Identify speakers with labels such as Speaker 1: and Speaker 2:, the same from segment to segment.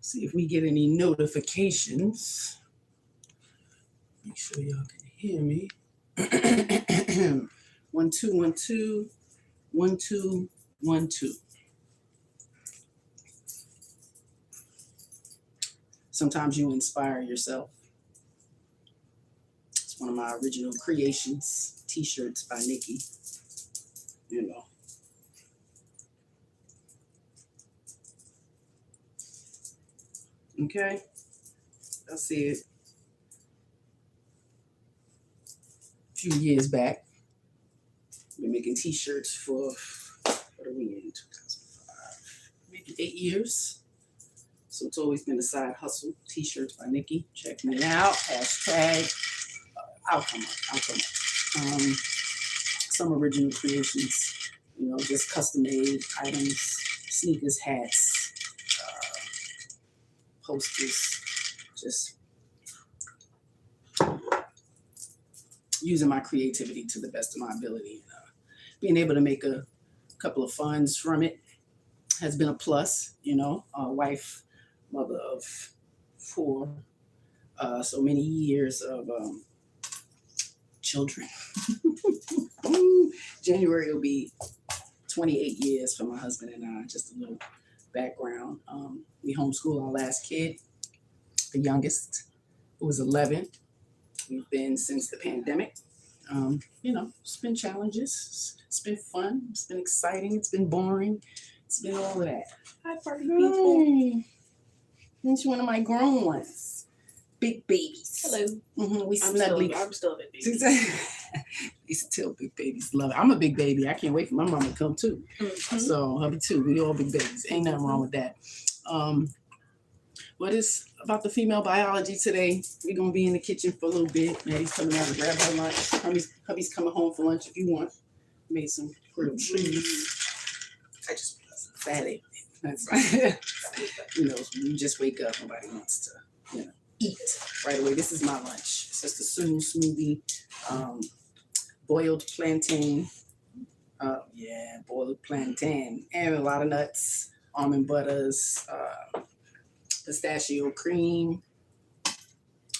Speaker 1: See if we get any notifications. Make sure y'all can hear me. 1 2 1 2 1 2 1 2. Sometimes you inspire yourself. It's one of my original creations, t-shirts by Nikki. You know. Okay, I see it. A few years back, been making t-shirts for, what are we in, 2005? Maybe 8 years. So it's always been a side hustle. T-shirts by Nikki. Check me out. Hashtag. I'll come up. Some original creations. You know, just custom-made items, sneakers, hats, posters. Just using my creativity to the best of my ability. Being able to make a couple of funds from it has been a plus. You know, wife, mother of 4, so many years of children. January will be 28 years for my husband and I. Just a little background. We homeschooled our last kid, the youngest, who was 11. We've been since the pandemic. You know, it's been challenges. It's been fun. It's been exciting. It's been boring. It's been all of that. Hi, party people. It's one of my grown ones. Big babies.
Speaker 2: Hello.
Speaker 1: We snugly.
Speaker 2: I'm still a big baby.
Speaker 1: These still big babies. Love it. I'm a big baby. I can't wait for my mom to come too.
Speaker 2: Mm-hmm.
Speaker 1: So hubby too. We all big babies. Ain't nothing wrong with that. What is about the female biology today? We're gonna be in the kitchen for a little bit. Maddie's coming out to grab her lunch. Hubby's coming home for lunch if you want. Made some grilled cheese. I just fatty. That's right. You know, you just wake up. Nobody wants to, you know, eat right away. This is my lunch. It's just a sumu smoothie, boiled plantain. Boiled plantain and a lot of nuts, almond butters, pistachio cream.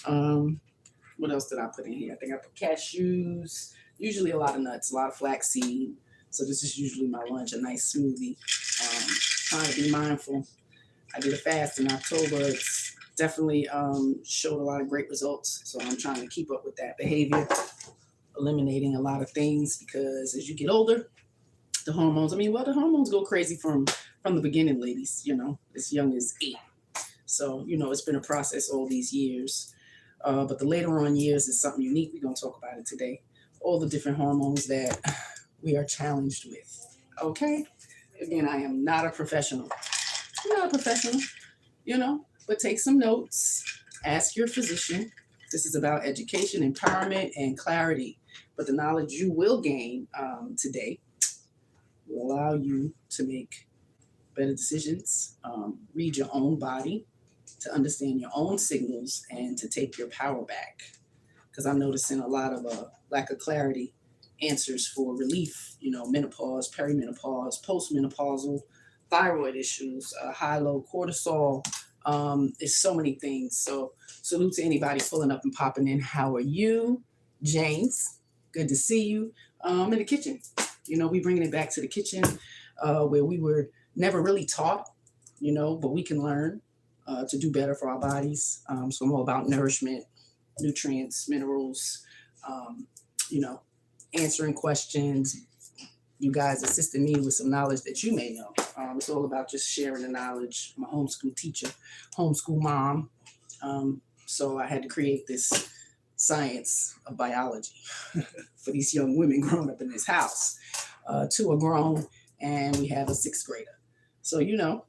Speaker 1: What else did I put in here? I think I put cashews. Usually a lot of nuts, a lot of flaxseed. So this is usually my lunch, a nice smoothie. Trying to be mindful. I did a fast in October. It's definitely showed a lot of great results. So I'm trying to keep up with that behavior, eliminating a lot of things because as you get older, the hormones go crazy from the beginning, ladies, you know, as young as 8. So, you know, it's been a process all these years. But the later on years is something unique. We're going to talk about it today. All the different hormones that we are challenged with. Okay? Again, I am not a professional. I'm not a professional, you know, but take some notes. Ask your physician. This is about education, empowerment, and clarity. But the knowledge you will gain today will allow you to make better decisions, read your own body, to understand your own signals, and to take your power back. Because I'm noticing a lot of lack of clarity, answers for relief, you know, menopause, perimenopause, postmenopausal, thyroid issues, high-low cortisol. It's so many things. So salute to anybody pulling up and popping in. How are you? James, good to see you. In the kitchen. You know, we bringing it back to the kitchen where we were never really taught, you know, but we can learn to do better for our bodies. So I'm all about nourishment, nutrients, minerals, you know, answering questions. You guys assisted me with some knowledge that you may know. It's all about just sharing the knowledge. I'm a homeschool teacher, homeschool mom. So I had to create this science of biology for these young women growing up in this house. 2 are grown and we have a 6th grader. So, you know,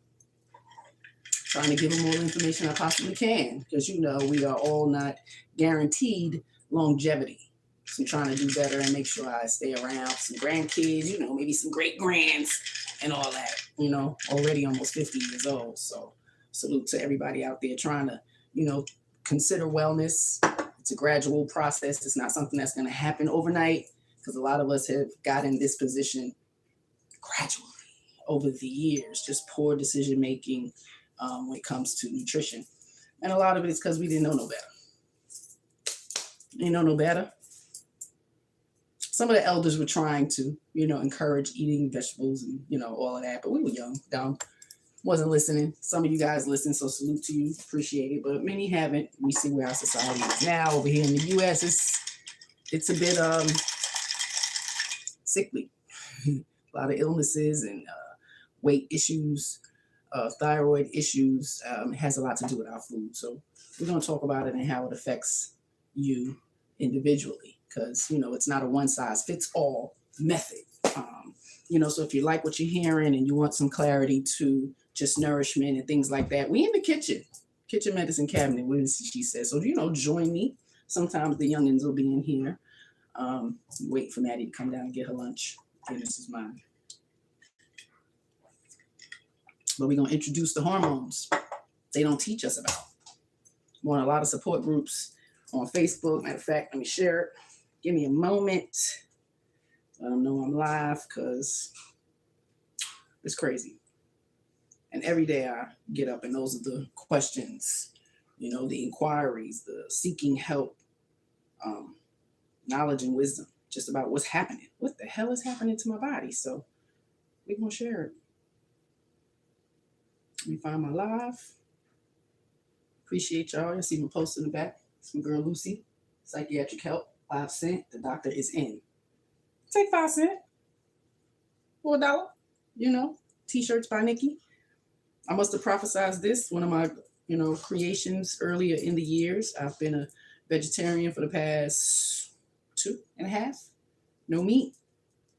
Speaker 1: trying to give them all the information I possibly can because, you know, we are all not guaranteed longevity. So I'm trying to do better and make sure I stay around some grandkids, you know, maybe some great grands and all that, you know, already almost 50 years old. So salute to everybody out there trying to, you know, consider wellness. It's a gradual process. It's not something that's going to happen overnight because a lot of us have got in this position gradually over the years, just poor decision making, when it comes to nutrition. And a lot of it is because we didn't know no better. You know no better. Some of the elders were trying to, encourage eating vegetables and, all of that. But we were young, dumb, wasn't listening. Some of you guys listen, so salute to you. Appreciate it. But many haven't. We see where our society is now. Over here in the U.S., it's a bit sickly. A lot of illnesses and weight issues, thyroid issues. It has a lot to do with our food. So we're going to talk about it and how it affects you individually, because it's not a one-size-fits-all method. So if you like what you're hearing and you want some clarity to just nourishment and things like that, we in the kitchen medicine cabinet, she says. So join me. Sometimes the youngins will be in here. Wait for Maddie to come down and get her lunch. This is mine. But we're going to introduce the hormones they don't teach us about. We're on a lot of support groups on Facebook. Matter of fact, let me share it. Give me a moment. Let them know I'm live, because it's crazy. And every day I get up and those are the questions, the inquiries, the seeking help, knowledge and wisdom, just about what's happening. What the hell is happening to my body? So we're going to share it. Let me find my live. Appreciate y'all. You'll see me post in the back. It's my girl Lucy. Psychiatric help, 5 cents. The doctor is in. Take 5 cents. $4. T-shirts by Nikki. I must have prophesized this, one of my, creations earlier in the years. I've been a vegetarian for the past 2.5. No meat.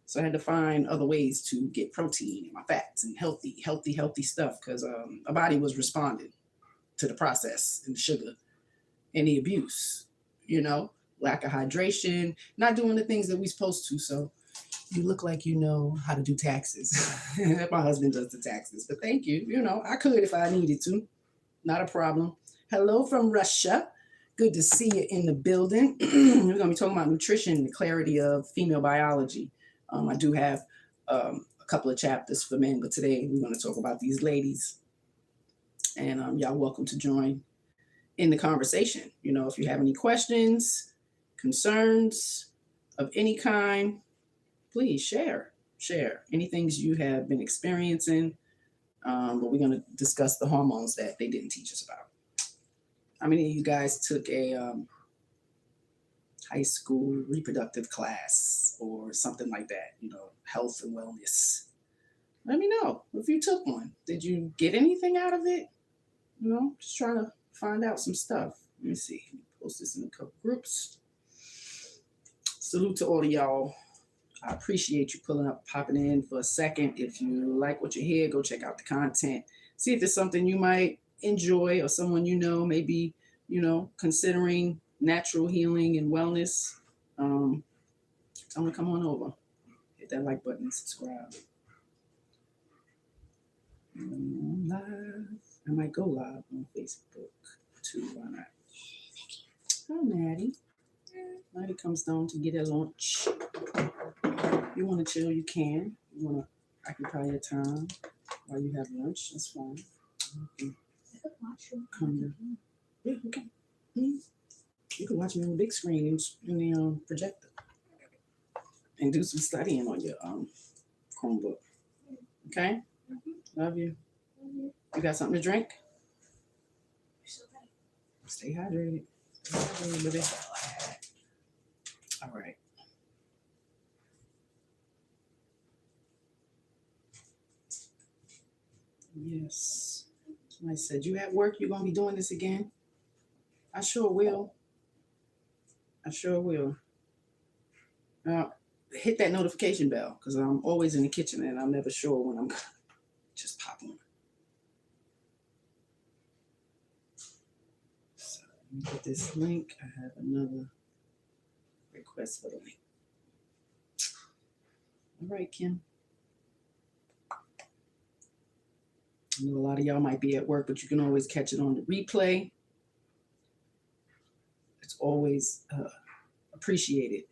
Speaker 1: So I had to find other ways to get protein in my fats and healthy stuff, because my body was responding to the process and the sugar and the abuse, lack of hydration, not doing the things that we're supposed to. So you look like you know how to do taxes. My husband does the taxes, but thank you. I could if I needed to. Not a problem. Hello from Russia. Good to see you in the building. We're going to be talking about nutrition and the clarity of female biology. I do have a couple of chapters for men, but today we're going to talk about these ladies. And y'all welcome to join in the conversation. If you have any questions, concerns of any kind, please share any things you have been experiencing. But we're going to discuss the hormones that they didn't teach us about. How many of you guys took a high school reproductive class or something like that? Health and wellness. Let me know if you took one. Did you get anything out of it? Just trying to find out some stuff. Let me see. Post this in a couple groups. Salute to all of y'all. I appreciate you popping in for a second. If you like what you hear, go check out the content. See if there's something you might enjoy, or someone may be, considering natural healing and wellness. Tell them to come on over. Hit that like button and subscribe. Live. I might go live on Facebook too. Why not? Hi, Maddie. Maddie comes down to get her lunch. You want to chill, you can. You want to occupy your time while you have lunch. That's fine. Come here. Yeah, you can. You can watch me on the big screen in the projector and do some studying on your Chromebook. Okay? Love you. You got something to drink? Stay hydrated. Stay hydrated, baby. All right. Yes. Somebody said, you at work? You're going to be doing this again? I sure will. Hit that notification bell, because I'm always in the kitchen and I'm never sure when I'm going to just pop on. So let me get this link. I have another request for the link. All right, Kim. I know a lot of y'all might be at work, but you can always catch it on the replay. It's always appreciated,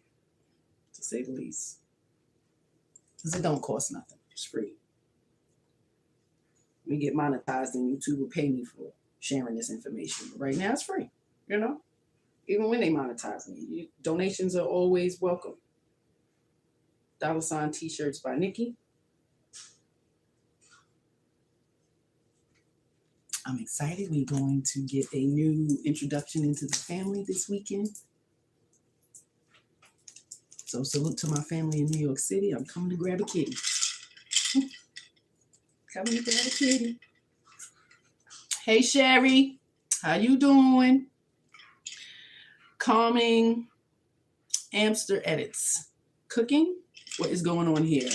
Speaker 1: to say the least, because it don't cost nothing. It's free. We get monetized and YouTube will pay me for sharing this information. But right now it's free, you know? Even when they monetize me. Donations are always welcome. $ t-shirts by Nikki. I'm excited. We're going to get a new introduction into the family this weekend. So salute to my family in New York City. I'm coming to grab a kitty. Coming to grab a kitty. Hey, Sherry. How you doing? Calming Amster Edits. Cooking? What is going on here?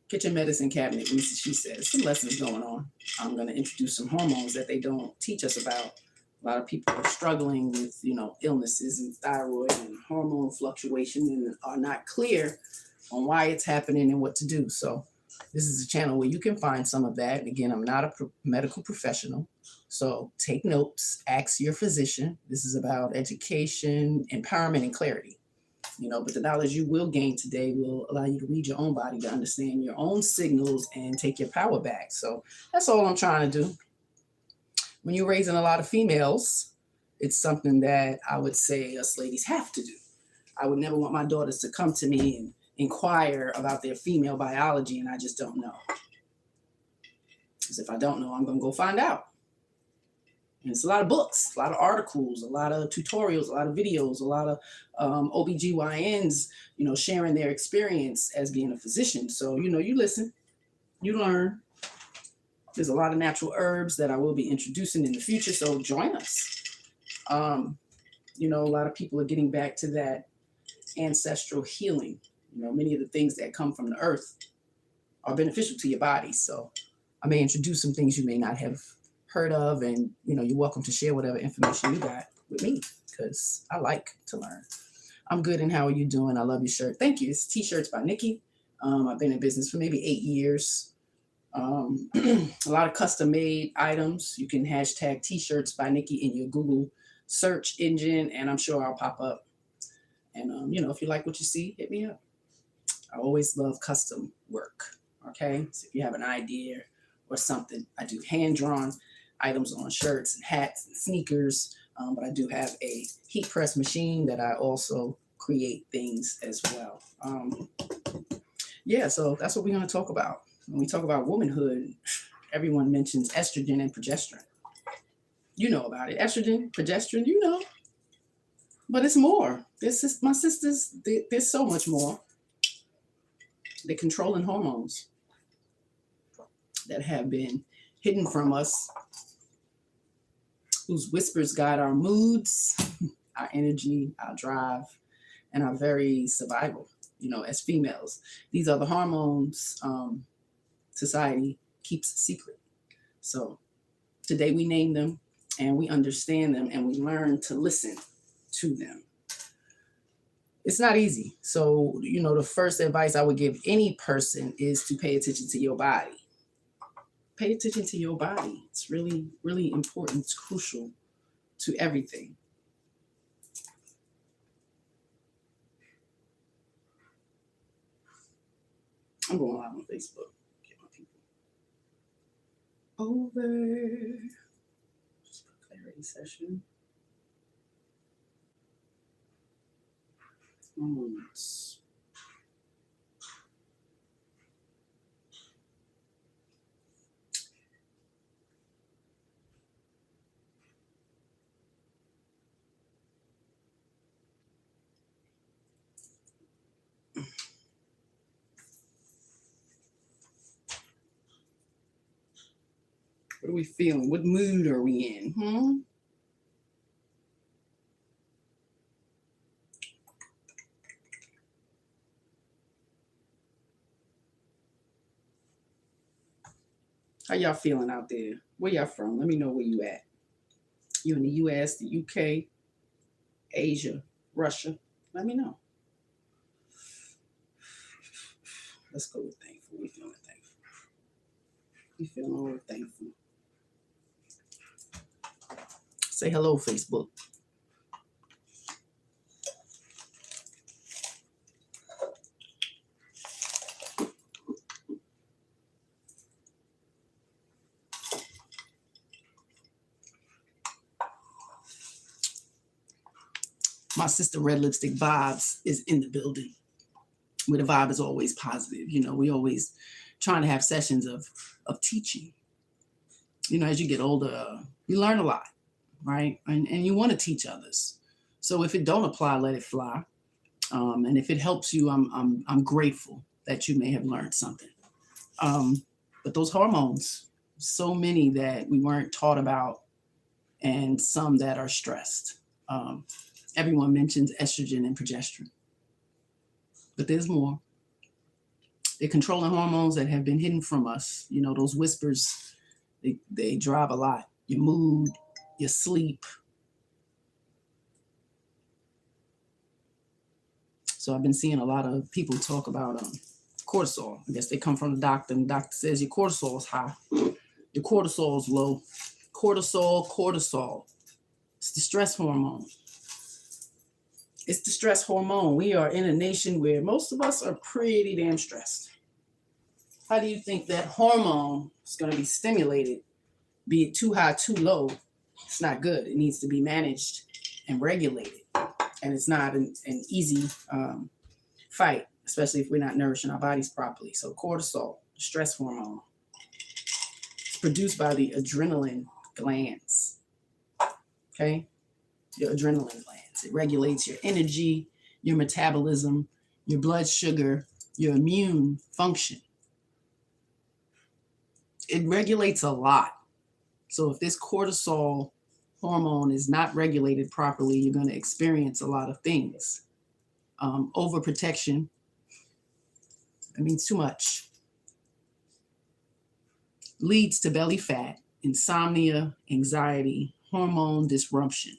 Speaker 1: Kitchen medicine cabinet, MrsSheSaid. Some lessons going on. I'm going to introduce some hormones that they don't teach us about. A lot of people are struggling with, illnesses and thyroid and hormone fluctuation and are not clear on why it's happening and what to do. So this is a channel where you can find some of that. Again, I'm not a medical professional, so take notes, ask your physician. This is about education, empowerment, and clarity. But the knowledge you will gain today will allow you to read your own body, to understand your own signals and take your power back. So that's all I'm trying to do. When you're raising a lot of females, it's something that I would say us ladies have to do. I would never want my daughters to come to me and inquire about their female biology and I just don't know. Because if I don't know, I'm going to go find out. And it's a lot of books, a lot of articles, a lot of tutorials, a lot of videos, a lot of OBGYNs, sharing their experience as being a physician. So, you listen, you learn. There's a lot of natural herbs that I will be introducing in the future, so join us. A lot of people are getting back to that ancestral healing. Many of the things that come from the earth are beneficial to your body. So I may introduce some things you may not have heard of, and you're welcome to share whatever information you got with me because I like to learn. I'm good, and how are you doing? I love your shirt. Thank you. It's T-shirts by Nikki. I've been in business for maybe 8 years. A lot of custom made items. You can hashtag T-shirts by Nikki in your Google search engine, and I'm sure I'll pop up. And if you like what you see, hit me up. I always love custom work. Okay, so if you have an idea or something, I do hand-drawn items on shirts and hats and sneakers, but I do have a heat press machine that I also create things as well. So that's what we're going to talk about. When we talk about womanhood, everyone mentions estrogen and progesterone. You know about it. Estrogen, progesterone, But it's more. My sisters, there's so much more. They're controlling hormones that have been hidden from us, whose whispers guide our moods, our energy, our drive, and our very survival, as females. These are the hormones society keeps secret. So today we name them and we understand them and we learn to listen to them. It's not easy. So, the first advice I would give any person is to pay attention to your body. Pay attention to your body. It's really, really important. It's crucial to everything. I'm going live on Facebook. Get my people over. Just put clarity session. Moments. What are we feeling? What mood are we in? How y'all feeling out there? Where y'all from? Let me know where you at. You in the US, the UK, Asia, Russia? Let me know. Let's go with thankful. We feeling thankful. We feeling all thankful. Say hello, Facebook. My sister Red Lipstick Vibes is in the building, where the vibe is always positive. We always trying to have sessions of teaching. As you get older, you learn a lot, right? And you want to teach others. So if it don't apply, let it fly. And if it helps you, I'm grateful that you may have learned something. But those hormones, so many that we weren't taught about, and some that are stressed. Everyone mentions estrogen and progesterone, but there's more. They're controlling hormones that have been hidden from us. Those whispers, they drive a lot. Your mood, your sleep. So I've been seeing a lot of people talk about cortisol. I guess they come from the doctor, and the doctor says your cortisol is high. Your cortisol is low. Cortisol. It's the stress hormone. It's the stress hormone. We are in a nation where most of us are pretty damn stressed. How do you think that hormone is going to be stimulated? Be it too high, too low, it's not good. It needs to be managed and regulated. And it's not an easy fight, especially if we're not nourishing our bodies properly. So cortisol, the stress hormone, it's produced by the adrenaline glands. Okay? Your adrenaline glands. It regulates your energy, your metabolism, your blood sugar, your immune function. It regulates a lot. So if this cortisol hormone is not regulated properly, you're going to experience a lot of things. Overprotection. That means too much. Leads to belly fat, insomnia, anxiety, hormone disruption.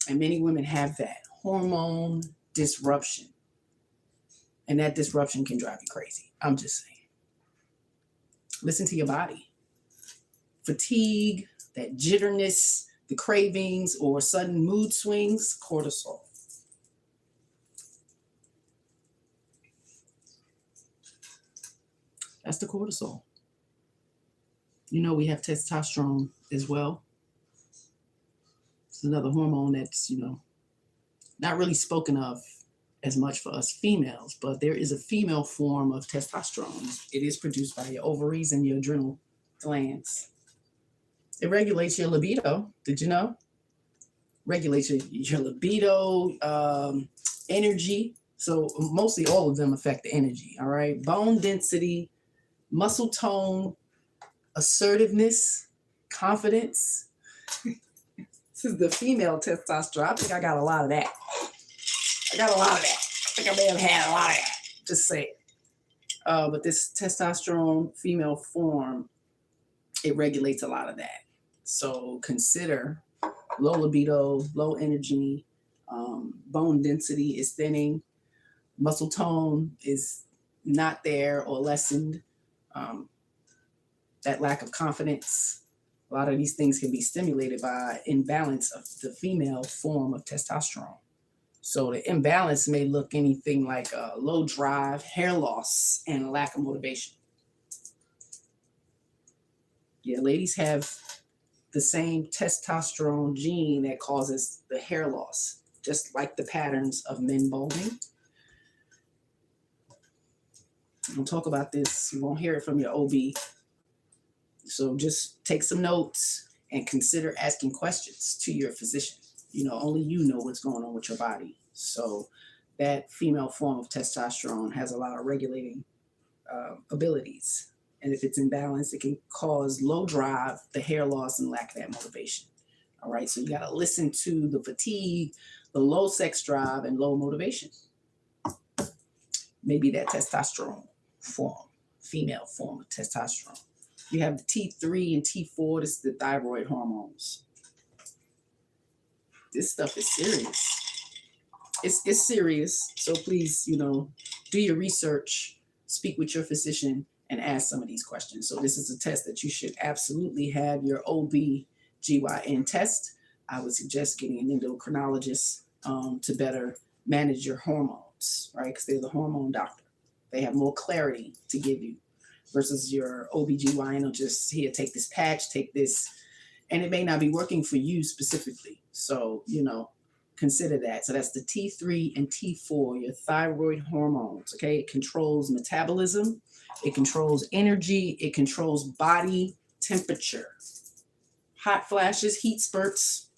Speaker 1: And many women have that hormone disruption. And that disruption can drive you crazy. I'm just saying. Listen to your body. Fatigue, that jitterness, the cravings, or sudden mood swings, cortisol. That's the cortisol. We have testosterone as well. It's another hormone that's, not really spoken of as much for us females, but there is a female form of testosterone. It is produced by your ovaries and your adrenal glands. It regulates your libido. Did you know? Regulates your libido, energy. So mostly all of them affect the energy, all right? Bone density, muscle tone, assertiveness, confidence. This is the female testosterone. I think I got a lot of that. I think I may have had a lot of that. Just say it. But this testosterone female form, it regulates a lot of that. So consider low libido, low energy, bone density is thinning, muscle tone is not there or lessened, that lack of confidence. A lot of these things can be stimulated by imbalance of the female form of testosterone. So the imbalance may look anything like a low drive, hair loss, and a lack of motivation. Yeah, ladies have the same testosterone gene that causes the hair loss, just like the patterns of men balding. We'll talk about this. You won't hear it from your OB. So just take some notes and consider asking questions to your physician. Only you know what's going on with your body. So that female form of testosterone has a lot of regulating abilities. And if it's imbalanced, it can cause low drive, the hair loss, and lack of that motivation. All right, so you got to listen to the fatigue, the low sex drive, and low motivation. Maybe that testosterone form, female form of testosterone. You have the T3 and T4, this is the thyroid hormones. This stuff is serious. It's serious. So please, do your research, speak with your physician, and ask some of these questions. So this is a test that you should absolutely have your OB/GYN test. I would suggest getting an endocrinologist to better manage your hormones, right? Because they're the hormone doctor. They have more clarity to give you versus your OB/GYN will just, here, take this patch, take this, and it may not be working for you specifically. So, consider that. So that's the T3 and T4, your thyroid hormones. Okay, it controls metabolism, it controls energy, it controls body temperature. Hot flashes, heat spurts,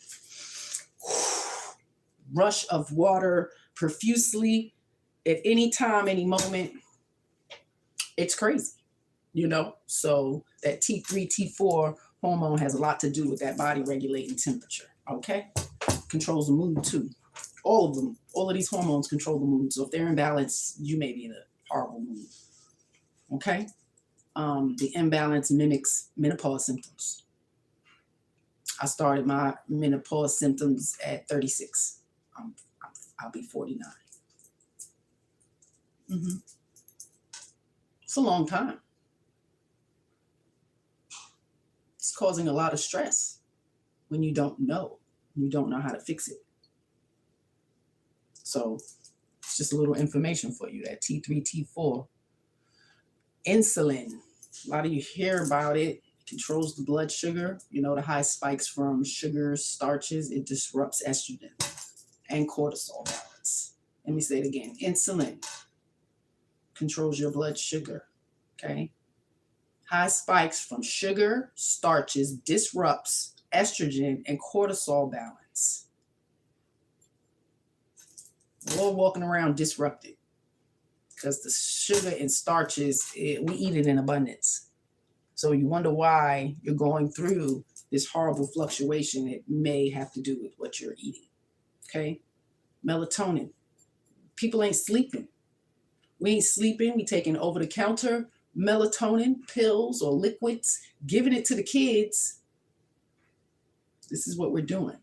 Speaker 1: rush of water profusely at any time, any moment. It's crazy, you know? So that T3, T4 hormone has a lot to do with that body regulating temperature, okay? Controls the mood too. All of them, all of these hormones control the mood. So if they're in balance, you may be in a horrible mood, okay? The imbalance mimics menopause symptoms. I started my menopause symptoms at 36. I'll be 49. It's a long time. It's causing a lot of stress when you don't know. You don't know how to fix it. So it's just a little information for you, that T3, T4. Insulin, a lot of you hear about it. It controls the blood sugar. You know, the high spikes from sugars, starches. It disrupts estrogen and cortisol balance. Let me say it again. Insulin controls your blood sugar, okay? High spikes from sugar, starches disrupts estrogen and cortisol balance. We're all walking around disrupted because the sugar and starches, we eat it in abundance. So you wonder why you're going through this horrible fluctuation. It may have to do with what you're eating, okay? Melatonin. People ain't sleeping. We ain't sleeping. We taking over-the-counter melatonin pills or liquids, giving it to the kids. This is what we're doing.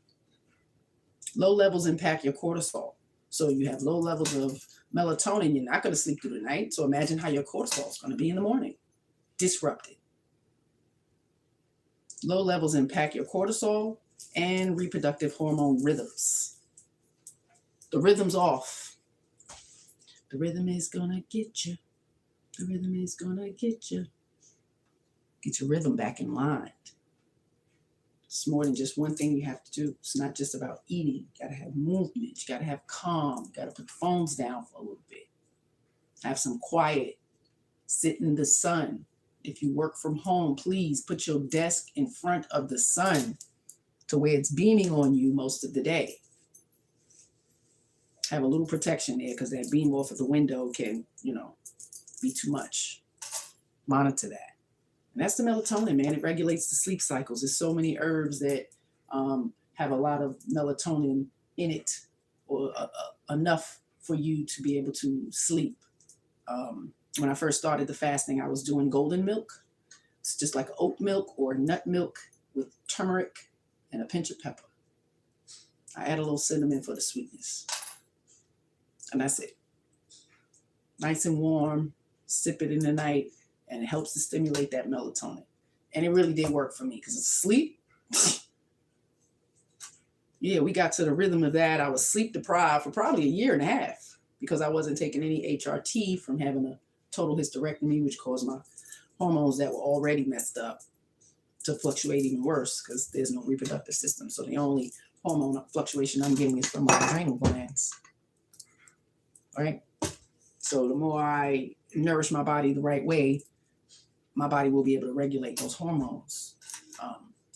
Speaker 1: Low levels impact your cortisol. So you have low levels of melatonin, you're not going to sleep through the night. So imagine how your cortisol is going to be in the morning. Disrupted. Low levels impact your cortisol and reproductive hormone rhythms. The rhythm's off. The rhythm is going to get you. The rhythm is going to get you. Get your rhythm back in line. It's more than just one thing you have to do. It's not just about eating. You got to have movement. You got to have calm. You got to put the phones down for a little bit. Have some quiet. Sit in the sun. If you work from home, please put your desk in front of the sun to where it's beaming on you most of the day. Have a little protection there because that beam off of the window can, be too much. Monitor that. And that's the melatonin, man. It regulates the sleep cycles. There's so many herbs that have a lot of melatonin in it, or enough for you to be able to sleep. When I first started the fasting, I was doing golden milk. It's just like oat milk or nut milk with turmeric and a pinch of pepper. I add a little cinnamon for the sweetness. And that's it. Nice and warm. Sip it in the night. And it helps to stimulate that melatonin. And it really did work for me because sleep, yeah, we got to the rhythm of that. I was sleep deprived for probably a year and a half because I wasn't taking any HRT from having a total hysterectomy, which caused my hormones that were already messed up to fluctuate even worse because there's no reproductive system. So the only hormone fluctuation I'm getting is from my adrenal glands. All right? So the more I nourish my body the right way, my body will be able to regulate those hormones.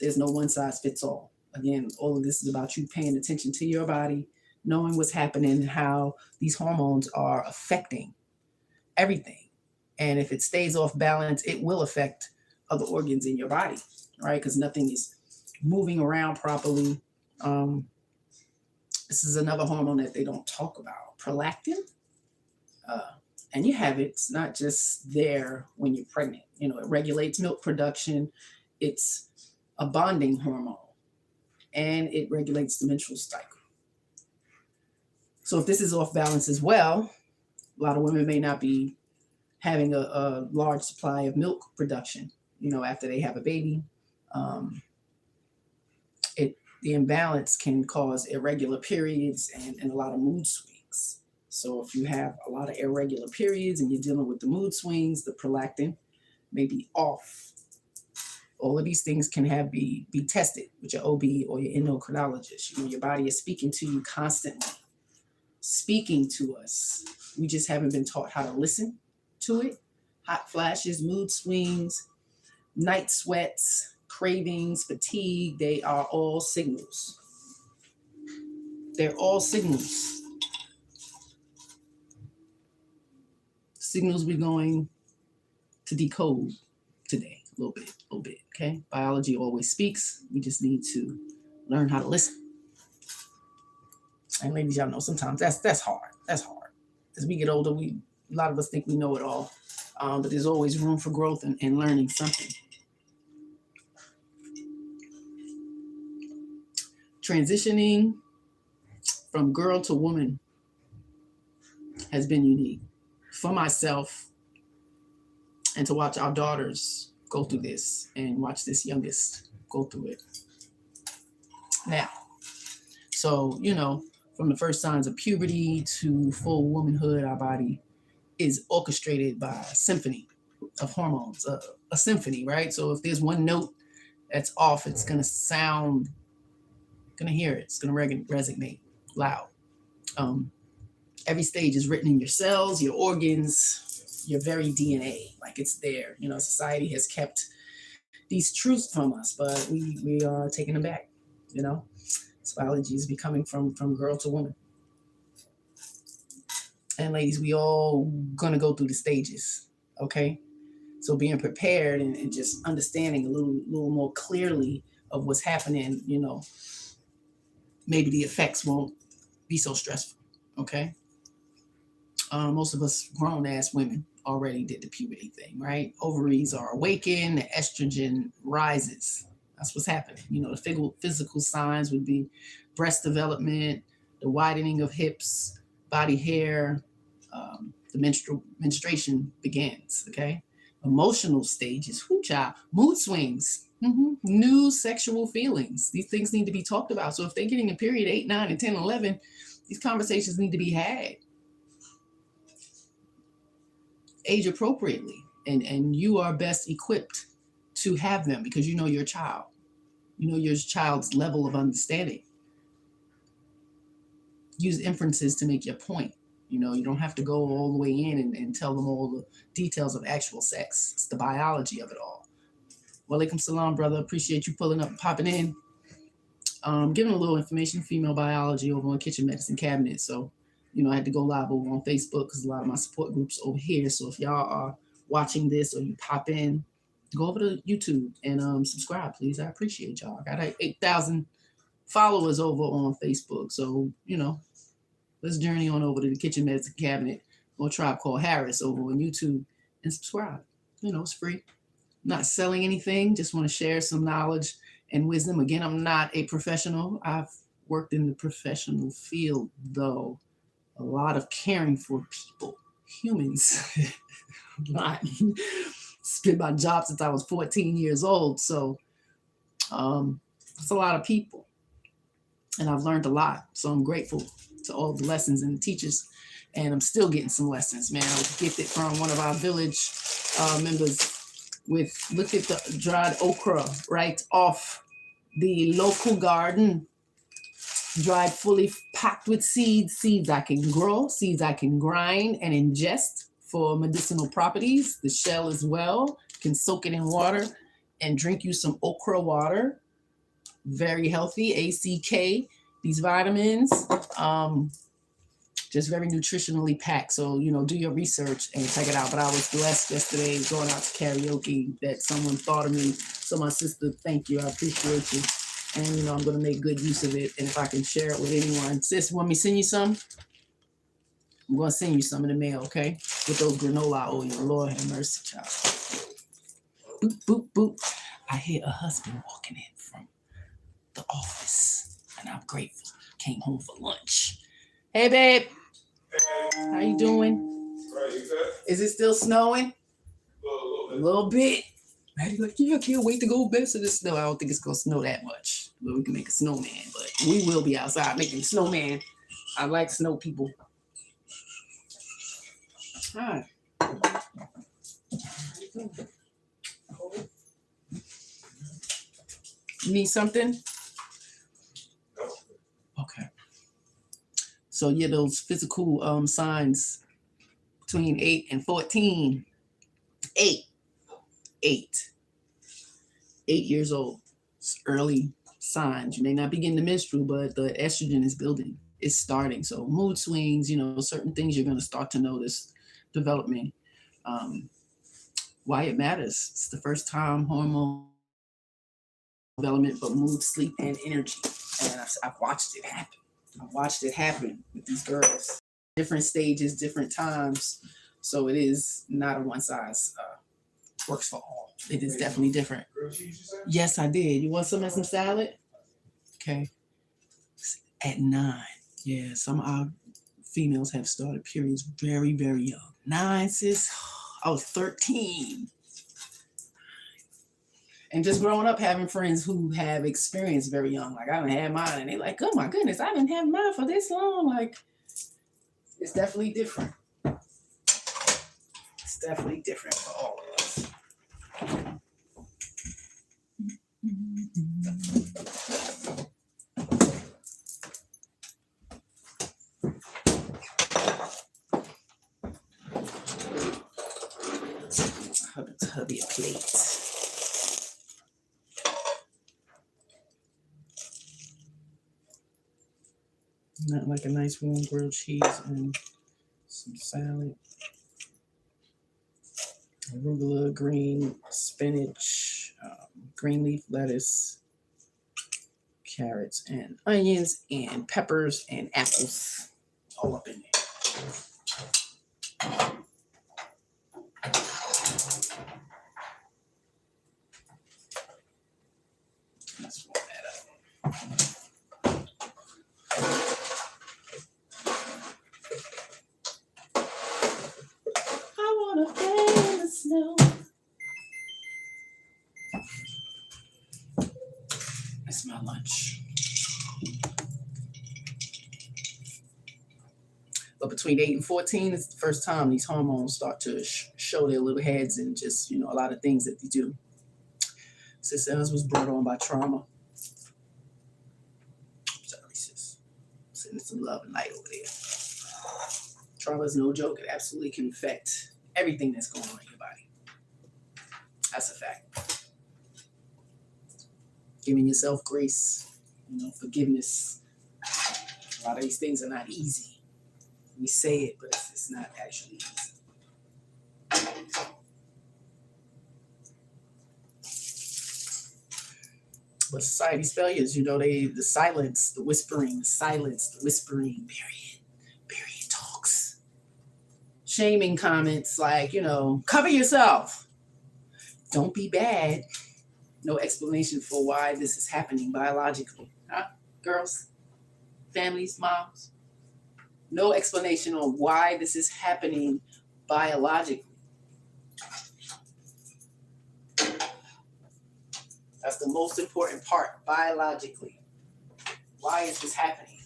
Speaker 1: There's no one size fits all. Again, all of this is about you paying attention to your body, knowing what's happening, how these hormones are affecting everything. And if it stays off balance, it will affect other organs in your body, right? Because nothing is moving around properly. This is another hormone that they don't talk about, prolactin. And you have it. It's not just there when you're pregnant. It regulates milk production. It's a bonding hormone. And it regulates the menstrual cycle. So if this is off balance as well, a lot of women may not be having a large supply of milk production, after they have a baby. The imbalance can cause irregular periods and a lot of mood swings. So if you have a lot of irregular periods and you're dealing with the mood swings, the prolactin may be off. All of these things can be tested with your OB or your endocrinologist. Your body is speaking to you constantly, speaking to us. We just haven't been taught how to listen to it. Hot flashes, mood swings, night sweats, cravings, fatigue, they are all signals. They're all signals. Signals we're going to decode today a little bit, okay? Biology always speaks. We just need to learn how to listen. And ladies, y'all know sometimes that's hard. That's hard. As we get older, a lot of us think we know it all, but there's always room for growth and learning something. Transitioning from girl to woman has been unique for myself, and to watch our daughters go through this and watch this youngest go through it. Now, so, from the first signs of puberty to full womanhood, our body is orchestrated by a symphony of hormones, a symphony, right? So if there's one note that's off, it's going to sound, going to hear it, it's going to resonate loud. Every stage is written in your cells, your organs, your very DNA, like it's there. Society has kept these truths from us, but we are taking them back. So biology is becoming from girl to woman. And ladies, we all gonna go through the stages, okay? So being prepared and just understanding a little more clearly of what's happening, maybe the effects won't be so stressful, okay? Most of us grown-ass women already did the puberty thing, right? Ovaries are awakened, the estrogen rises. That's what's happening. The physical signs would be breast development, the widening of hips, body hair, the menstruation begins, okay? Emotional stages, mood swings, new sexual feelings. These things need to be talked about. So if they're getting a period 8, 9, and 10, 11, these conversations need to be had age appropriately. And you are best equipped to have them because you know your child. You know your child's level of understanding. Use inferences to make your point. You don't have to go all the way in and tell them all the details of actual sex. It's the biology of it all. Walaikum salam, brother. Appreciate you pulling up and popping in. Giving a little information, female biology over on Kitchen Medicine Cabinet. So, I had to go live over on Facebook because a lot of my support groups over here. So if y'all are watching this or you pop in, go over to YouTube and subscribe, please. I appreciate y'all. I got 8,000 followers over on Facebook. So, let's journey on over to the Kitchen Medicine Cabinet or Tribe Called Harris over on YouTube and subscribe. It's free. I'm not selling anything. Just want to share some knowledge and wisdom. Again, I'm not a professional. I've worked in the professional field, though. A lot of caring for people, humans. It's been my job since I was 14 years old. So it's a lot of people. And I've learned a lot. So I'm grateful to all the lessons and the teachers. And I'm still getting some lessons, man. I was gifted from one of our village members look at the dried okra right off the local garden. Dried, fully packed with seeds I can grow, seeds I can grind and ingest for medicinal properties. The shell as well, you can soak it in water and drink you some okra water. Very healthy, ACK, these vitamins, just very nutritionally packed. So, do your research and check it out. But I was blessed yesterday going out to karaoke that someone thought of me. So my sister, thank you, I appreciate you. And, I'm going to make good use of it. And if I can share it with anyone. Sis, want me to send you some? I'm going to send you some in the mail, okay? With those granola oil. Lord have mercy, child. Boop, boop, boop. I hear a husband walking in from the office. And I'm grateful. Came home for lunch. Hey, babe. Hey. How you doing? Right, you good? Is it still snowing? A little bit. Maddie's like, yeah, I can't wait to go best of the snow. I don't think it's going to snow that much. But we can make a snowman. But we will be outside making a snowman. I like snow people. Hi. You need something? Okay. So yeah, those physical signs between 8 and 14. 8. 8. 8 years old. It's early signs. You may not be getting the menstrual, but the estrogen is building. It's starting. So mood swings, certain things you're going to start to notice development. Why it matters. It's the first time hormone development, but mood, sleep, and energy. And I've watched it happen. I've watched it happen with these girls. Different stages, different times. So it is not a one size works for all. It is definitely different. Yes, I did. You want some salad? Okay. At 9. Yeah, some of our females have started periods very, very young. 9, sis. I was 13. And just growing up having friends who have experienced very young. Like I done had mine and they like, oh my goodness, I didn't have mine for this long. Like it's definitely different. It's definitely different for all of us. Hubby a plate. Not like a nice warm grilled cheese and some salad. Arugula, green spinach, green leaf lettuce, carrots and onions and peppers and apples all up in there. Let's warm that up. I wanna play in the snow. That's my lunch. But between 8 and 14 is the first time these hormones start to show their little heads and just, a lot of things that they do. Sis Ellis was brought on by trauma. Sorry, sis. Sending some love and light over there. Trauma is no joke. It absolutely can affect everything that's going on in your body. That's a fact. Giving yourself grace, forgiveness. A lot of these things are not easy. We say it, but it's not actually easy. But society's failures, the silence, the whispering, period talks. Shaming comments like, cover yourself. Don't be bad. No explanation for why this is happening biologically. Huh? Girls, families, moms. No explanation on why this is happening biologically. That's the most important part, biologically. Why is this happening?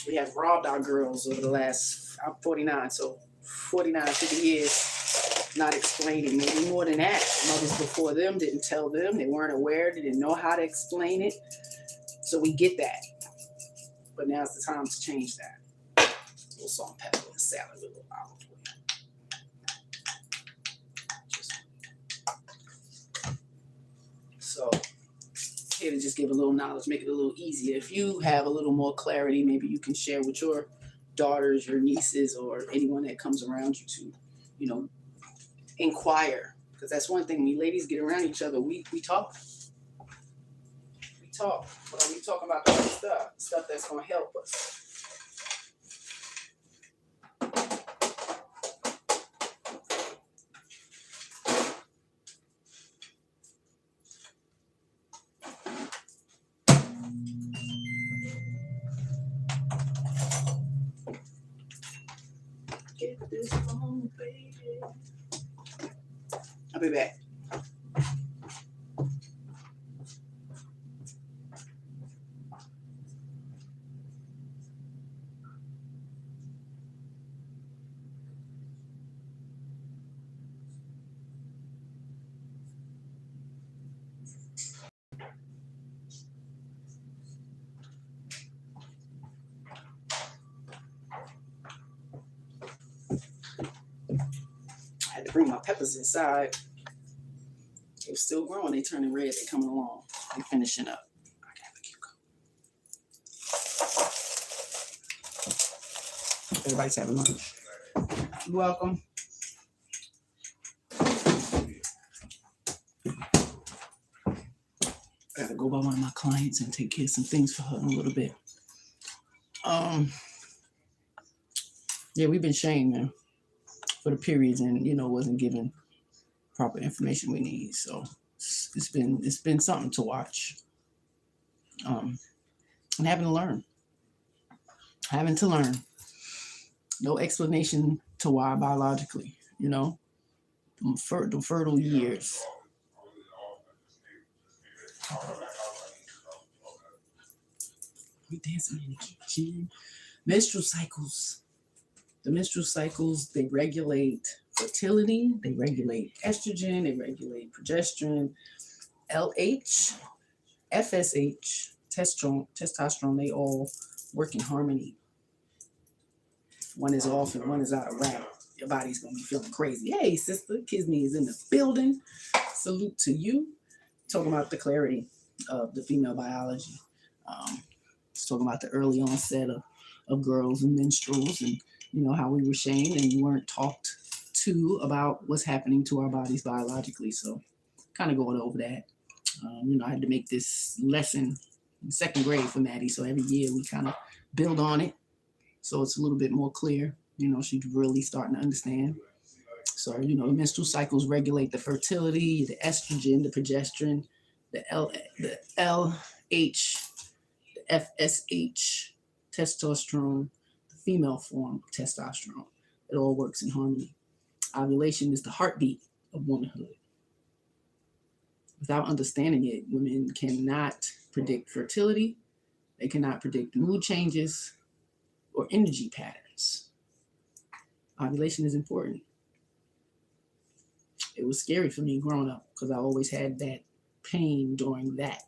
Speaker 1: We have robbed our girls over the last, I'm 49, so 49, 50 years, not explaining. Maybe more than that. Mothers before them didn't tell them. They weren't aware. They didn't know how to explain it. So we get that. But now's the time to change that. A little salt and pepper in the salad with a little olive oil. So here to just give a little knowledge, make it a little easier. If you have a little more clarity, maybe you can share with your daughters, your nieces, or anyone that comes around you to, inquire. Because that's one thing. When ladies get around each other, we talk. We talk. But are we talking about the right stuff that's going to help us? Get this on, baby. I'll be back. I had to bring my peppers inside. They're still growing. They turning red. They're coming along. They're finishing up. I can have a cucumber. Everybody's having lunch. You're welcome. I gotta go by one of my clients and take care of some things for her in a little bit. Yeah, we've been shamed, man, for the periods, and wasn't given proper information we need. So it's been something to watch. And having to learn. No explanation to why biologically, the fertile years. We dancing in the kitchen. Menstrual cycles. The menstrual cycles, they regulate fertility, they regulate estrogen, they regulate progesterone, LH, FSH, testosterone, they all work in harmony. One is off and one is out of whack. Your body's going to be feeling crazy. Hey, sister, Kisney is in the building. Salute to you. Talking about the clarity of the female biology. It's talking about the early onset of girls and menstruals, and how we were shamed and weren't talked to about what's happening to our bodies biologically. So kind of going over that. I had to make this lesson in second grade for Maddie. So every year we kind of build on it. So it's a little bit more clear. She's really starting to understand. So, the menstrual cycles regulate the fertility, the estrogen, the progesterone, the LH, the FSH, testosterone, the female form of testosterone. It all works in harmony. Ovulation is the heartbeat of womanhood. Without understanding it, women cannot predict fertility. They cannot predict mood changes or energy patterns. Ovulation is important. It was scary for me growing up because I always had that pain during that.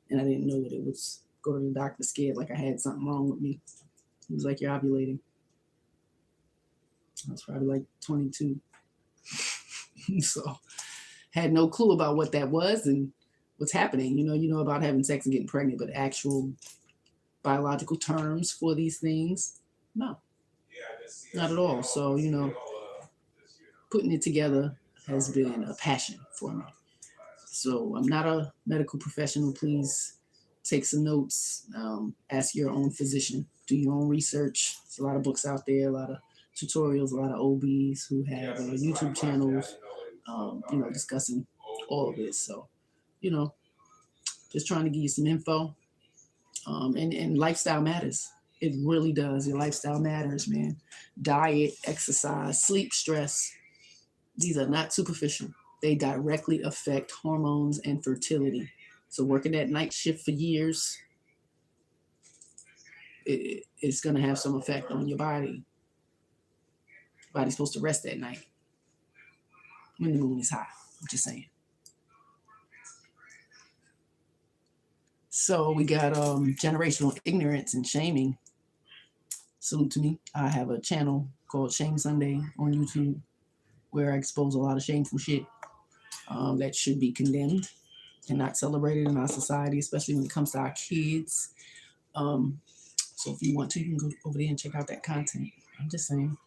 Speaker 1: And I didn't know what it was. Go to the doctor scared like I had something wrong with me. He was like, you're ovulating. I was probably like 22. So had no clue about what that was and what's happening. You know about having sex and getting pregnant, but actual biological terms for these things, no, not at all. So, putting it together has been a passion for me. So I'm not a medical professional. Please take some notes. Ask your own physician. Do your own research. There's a lot of books out there, a lot of tutorials, a lot of OBs who have YouTube channels, discussing all of this. So, just trying to give you some info. And lifestyle matters. It really does. Your lifestyle matters, man. Diet, exercise, sleep, stress. These are not superficial. They directly affect hormones and fertility. So working that night shift for years, it's going to have some effect on your body. Body's supposed to rest at night when the moon is high. I'm just saying. So we got generational ignorance and shaming. Salute to me. I have a channel called Shame Sunday on YouTube where I expose a lot of shameful shit that should be condemned and not celebrated in our society, especially when it comes to our kids. So if you want to, you can go over there and check out that content. I'm just saying,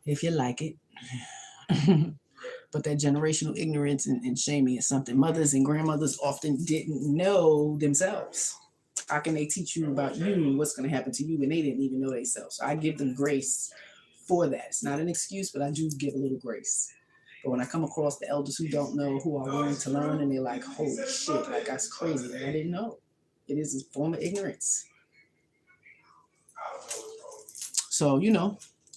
Speaker 1: if you like it. But that generational ignorance and shaming is something mothers and grandmothers often didn't know themselves. How can they teach you about you and what's going to happen to you when they didn't even know themselves? So I give them grace for that. It's not an excuse, but I do give a little grace. But when I come across the elders who don't know, who are willing to learn, and they're like, holy shit, like that's crazy. And I didn't know. It is a form of ignorance. So,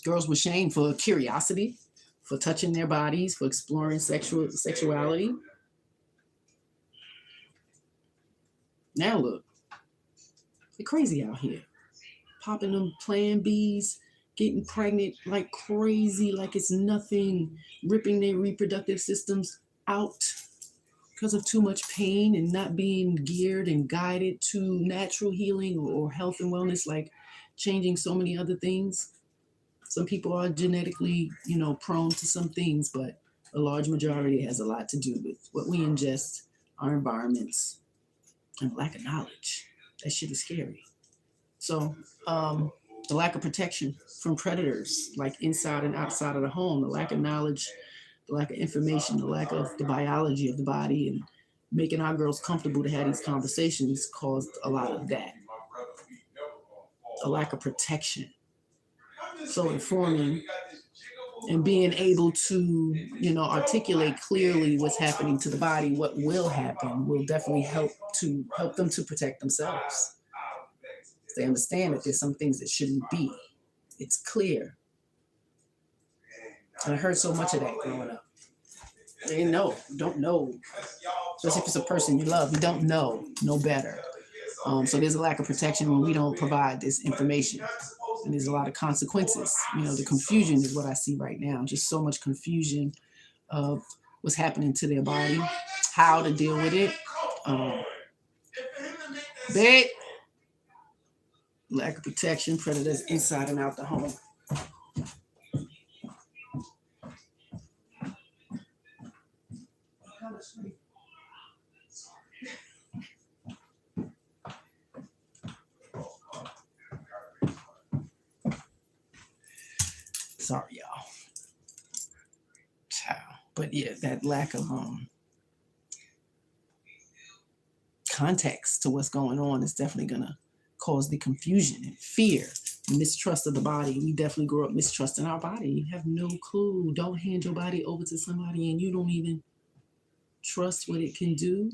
Speaker 1: girls were shamed for curiosity, for touching their bodies, for exploring sexuality. Now look, they're crazy out here. Popping them Plan Bs, getting pregnant like crazy, like it's nothing, ripping their reproductive systems out. because of too much pain and not being geared and guided to natural healing or health and wellness, like changing so many other things. Some people are genetically, prone to some things, but a large majority has a lot to do with what we ingest, our environments, and lack of knowledge. That shit is scary. So, the lack of protection from predators, like inside and outside of the home, the lack of knowledge, the lack of information, the lack of the biology of the body, and making our girls comfortable to have these conversations caused a lot of that. A lack of protection. So informing and being able to, articulate clearly what's happening to the body, what will happen, will definitely help them to protect themselves. They understand that there's some things that shouldn't be. It's clear. And I heard so much of that growing up. They don't know, especially if it's a person you love. You don't know no better. So there's a lack of protection when we don't provide this information. And there's a lot of consequences. The confusion is what I see right now. Just so much confusion of what's happening to their body, how to deal with it. Big lack of protection, predators inside and out the home. Sorry, y'all. But yeah, that lack of context to what's going on is definitely gonna cause the confusion and fear, and mistrust of the body. We definitely grew up mistrusting our body. You have no clue. Don't hand your body over to somebody and you don't even trust what it can do.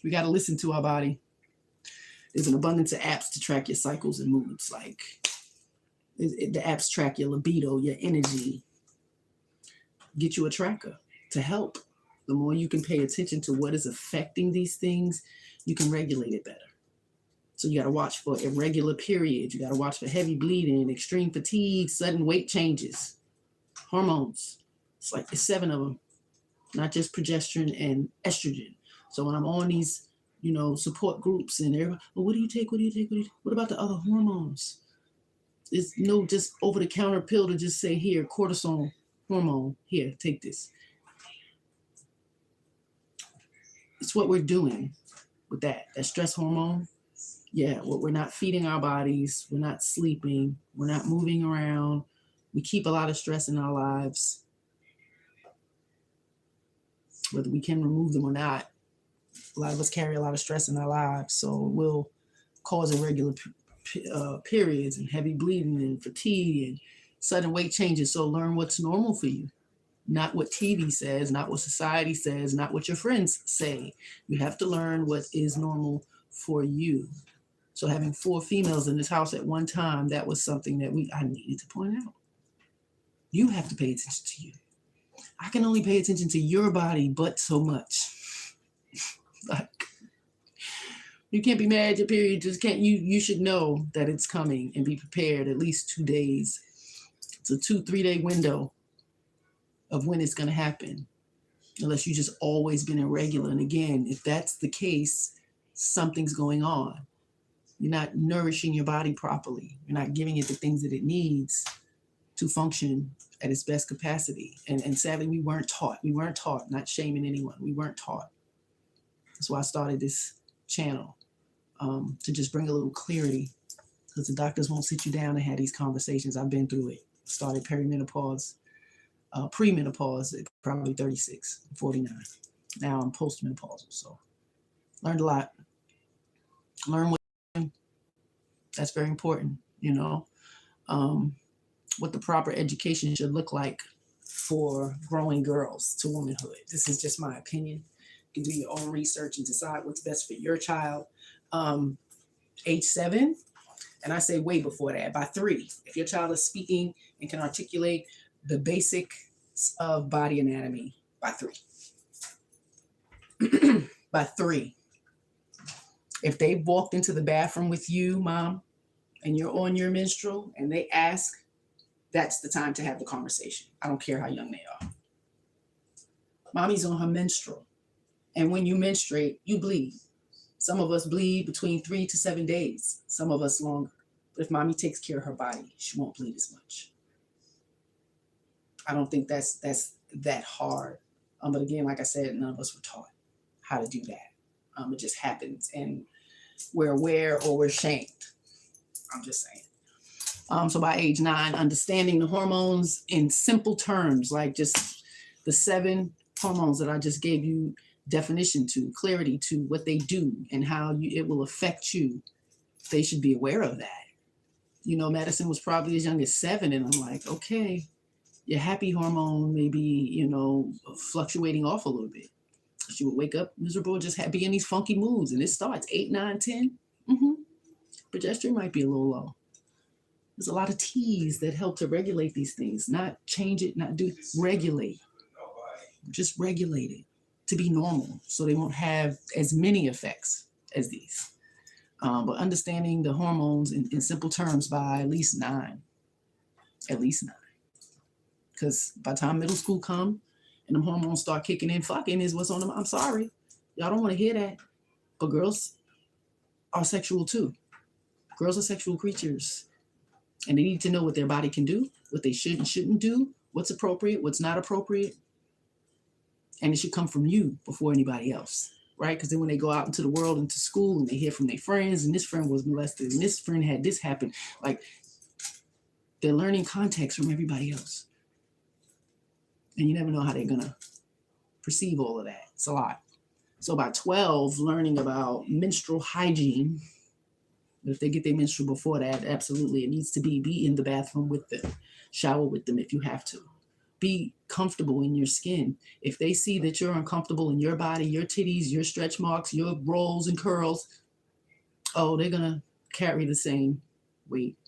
Speaker 1: We got to listen to our body. There's an abundance of apps to track your cycles and moods. Like the apps track your libido, your energy. Get you a tracker to help. The more you can pay attention to what is affecting these things, you can regulate it better. So you got to watch for irregular periods. You got to watch for heavy bleeding, extreme fatigue, sudden weight changes, hormones. It's 7 of them, not just progesterone and estrogen. So when I'm on these, support groups and everybody, what do you take? What do you take? What about the other hormones? It's no just over-the-counter pill to just say, here, cortisol hormone, here, take this. It's what we're doing with that stress hormone. Yeah, we're not feeding our bodies. We're not sleeping. We're not moving around. We keep a lot of stress in our lives. Whether we can remove them or not, a lot of us carry a lot of stress in our lives. So it will cause irregular periods and heavy bleeding and fatigue and sudden weight changes. So learn what's normal for you. Not what TV says, not what society says, not what your friends say. You have to learn what is normal for you. So having 4 females in this house at one time, that was something that I needed to point out. You have to pay attention to you. I can only pay attention to your body, but so much. Like, you can't be mad at your period. Just can't. You should know that it's coming and be prepared at least 2 days. It's a 2-3 day window of when it's going to happen, unless you just always been irregular. And again, if that's the case, something's going on. You're not nourishing your body properly. You're not giving it the things that it needs to function at its best capacity. And sadly, we weren't taught. Not shaming anyone. We weren't taught. That's why I started this channel, to just bring a little clarity, because the doctors won't sit you down and have these conversations. I've been through it. Started perimenopause, premenopause at probably 36, 49. Now I'm postmenopausal. So learned a lot. Learn that's very important, what the proper education should look like for growing girls to womanhood. This is just my opinion. You can do your own research and decide what's best for your child. Age 7, and I say way before that, by 3. If your child is speaking and can articulate the basics of body anatomy, by 3. By 3. If they walked into the bathroom with you, Mom, and you're on your menstrual and they ask, that's the time to have the conversation. I don't care how young they are. Mommy's on her menstrual. And when you menstruate, you bleed. Some of us bleed between 3 to 7 days, some of us longer. But if mommy takes care of her body, she won't bleed as much. I don't think that's that hard. But again, like I said, none of us were taught how to do that. It just happens, and we're aware or we're shamed. I'm just saying. So by age 9, understanding the hormones in simple terms, like just the 7 hormones that I just gave you definition to, clarity to what they do and how it will affect you. They should be aware of that. You know, Madison was probably as young as 7, and I'm like, okay, your happy hormone may be, you know, fluctuating off a little bit. She would wake up miserable, just be in these funky moods, and it starts 8, 9, 10. Progesterone might be a little low. There's a lot of teas that help to regulate these things, not change it, not do it, regulate. Just regulate it to be normal so they won't have as many effects as these. But understanding the hormones in simple terms by at least 9. At least 9. Because by the time middle school come and the hormones start kicking in, fucking is what's on them. I'm sorry. Y'all don't want to hear that. But girls are sexual too. Girls are sexual creatures. And they need to know what their body can do, what they should and shouldn't do, what's appropriate, what's not appropriate. And it should come from you before anybody else, right? Because then when they go out into the world, into school, and they hear from their friends, and this friend was molested, and this friend had this happen, like they're learning context from everybody else. And you never know how they're going to perceive all of that. It's a lot. So by 12, learning about menstrual hygiene. If they get their menstrual before that, absolutely, it needs to be in the bathroom with them, shower with them if you have to. Be comfortable in your skin. If they see that you're uncomfortable in your body, your titties, your stretch marks, your rolls and curls, oh, they're going to carry the same weight.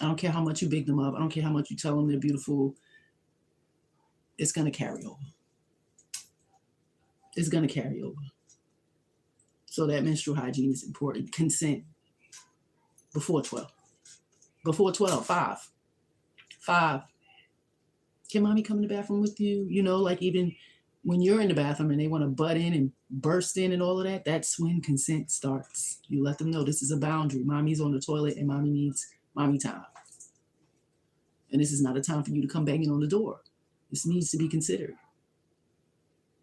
Speaker 1: I don't care how much you big them up. I don't care how much you tell them they're beautiful. It's going to carry over. It's going to carry over. So that menstrual hygiene is important. Consent. Before 12. Before 12, 5. 5. Can mommy come in the bathroom with you? You know, like even when you're in the bathroom and they want to butt in and burst in and all of that, that's when consent starts. You let them know this is a boundary. Mommy's on the toilet and mommy needs mommy time. And this is not a time for you to come banging on the door. This needs to be considered.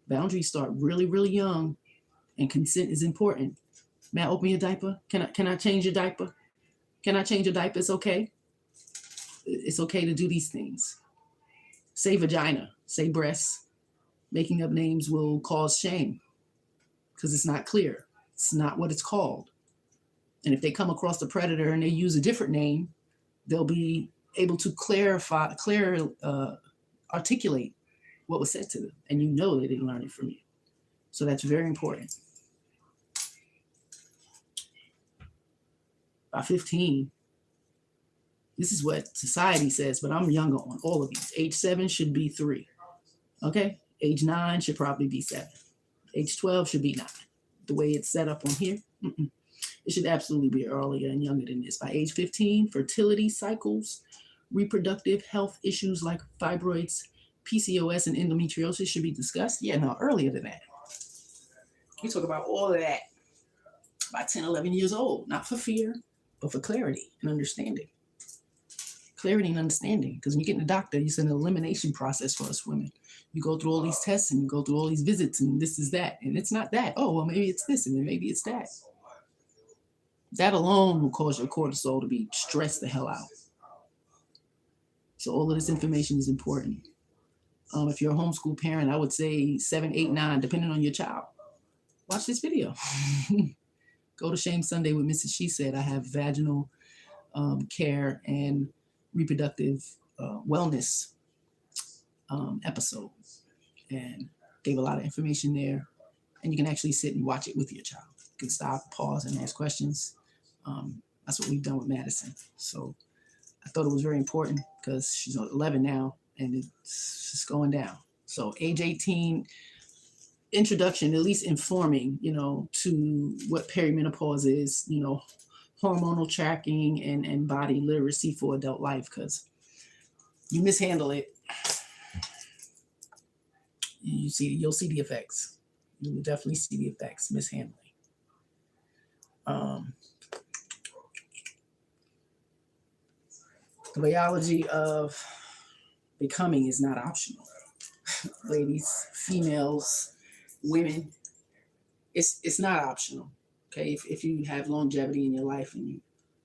Speaker 1: Boundaries start really, really young, and consent is important. May I open your diaper? Can I change your diaper? Can I change your diaper? It's okay. It's okay to do these things. Say vagina, say breasts. Making up names will cause shame because it's not clear. It's not what it's called. And if they come across the predator and they use a different name, they'll be able to articulate what was said to them. And you know they didn't learn it from you. So that's very important. By 15, this is what society says, but I'm younger on all of these. Age 7 should be 3. Okay? Age 9 should probably be 7. Age 12 should be 9. The way it's set up on here, it should absolutely be earlier and younger than this. By age 15, fertility cycles, reproductive health issues like fibroids, PCOS, and endometriosis should be discussed. Yeah, no, earlier than that. We talk about all of that by 10, 11 years old, not for fear, but for clarity and understanding. Clarity and understanding. Because when you get in the doctor, it's an elimination process for us women. You go through all these tests and you go through all these visits and this is that. And it's not that. Oh, well, maybe it's this and then maybe it's that. That alone will cause your cortisol to be stressed the hell out. So all of this information is important. If you're a homeschool parent, I would say 7, 8, 9, depending on your child. Watch this video. Go to Shame Sunday with MrsSheSaid. I have vaginal care and reproductive wellness episode, and gave a lot of information there. And you can actually sit and watch it with your child. You can stop, pause, and ask questions. That's what we've done with Madison. So I thought it was very important because she's 11 now, and it's just going down. So age 18, introduction, at least informing, to what perimenopause is, hormonal tracking and body literacy for adult life, because you mishandle it, you'll see the effects. You will definitely see the effects mishandling. The biology of becoming is not optional. Ladies, females, women, it's not optional. Okay, if you have longevity in your life and you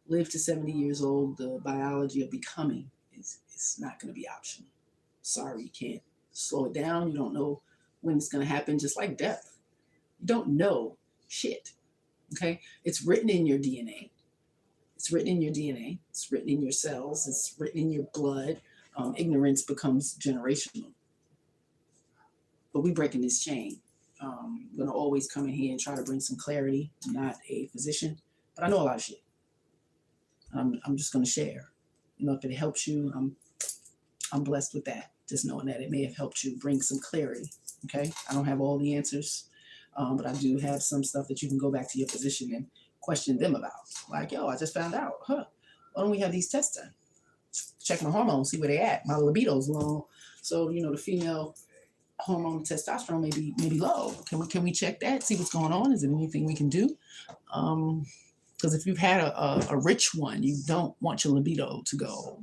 Speaker 1: live to 70 years old, the biology of becoming is not going to be optional. Sorry, you can't slow it down. You don't know when it's going to happen, just like death. You don't know shit. Okay, it's written in your DNA. It's written in your DNA. It's written in your cells. It's written in your blood. Ignorance becomes generational. But we breaking this chain. I'm going to always come in here and try to bring some clarity. I'm not a physician, but I know a lot of shit. I'm just going to share. You know, if it helps you, I'm blessed with that. Just knowing that it may have helped you bring some clarity. Okay, I don't have all the answers, but I do have some stuff that you can go back to your physician and question them about. Like, yo, I just found out. Why don't we have these tests done? Check my hormones, see where they at. My libido's low, so you know the female hormone testosterone may be low. Can we check that? See what's going on? Is there anything we can do? Because if you've had a rich one, you don't want your libido to go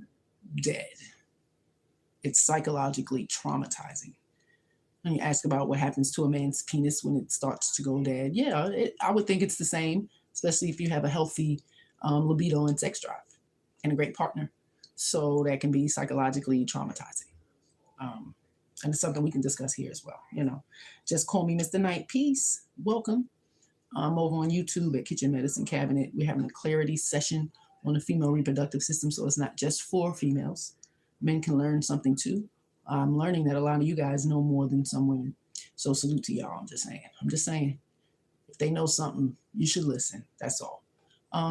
Speaker 1: dead. It's psychologically traumatizing. And you ask about what happens to a man's penis when it starts to go dead. Yeah, I would think it's the same, especially if you have a healthy libido and sex drive and a great partner. So that can be psychologically traumatizing. And it's something we can discuss here as well. You know, just call me Mr. Night. Peace. Welcome. I'm over on YouTube at Kitchen Medicine Cabinet. We're having a clarity session on the female reproductive system. So it's not just for females. Men can learn something too. I'm learning that a lot of you guys know more than some women. So salute to y'all. I'm just saying. If they know something, you should listen. That's all.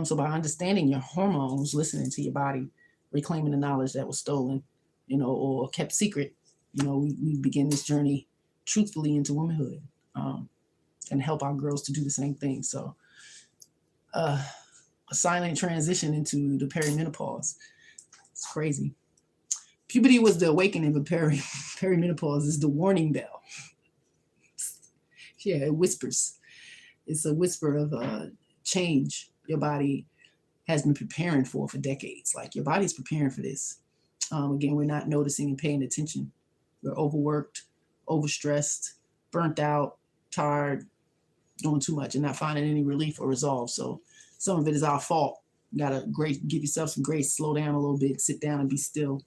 Speaker 1: So by understanding your hormones, listening to your body, reclaiming the knowledge that was stolen, you know, or kept secret, you know, we begin this journey truthfully into womanhood, and help our girls to do the same thing. So a silent transition into the perimenopause. It's crazy. Puberty was the awakening, but perimenopause is the warning bell. Yeah, it whispers. It's a whisper of change your body has been preparing for decades. Like your body's preparing for this. Again, we're not noticing and paying attention. We're overworked, overstressed, burnt out, tired, doing too much and not finding any relief or resolve. So some of it is our fault. You gotta give yourself some grace, slow down a little bit, sit down and be still.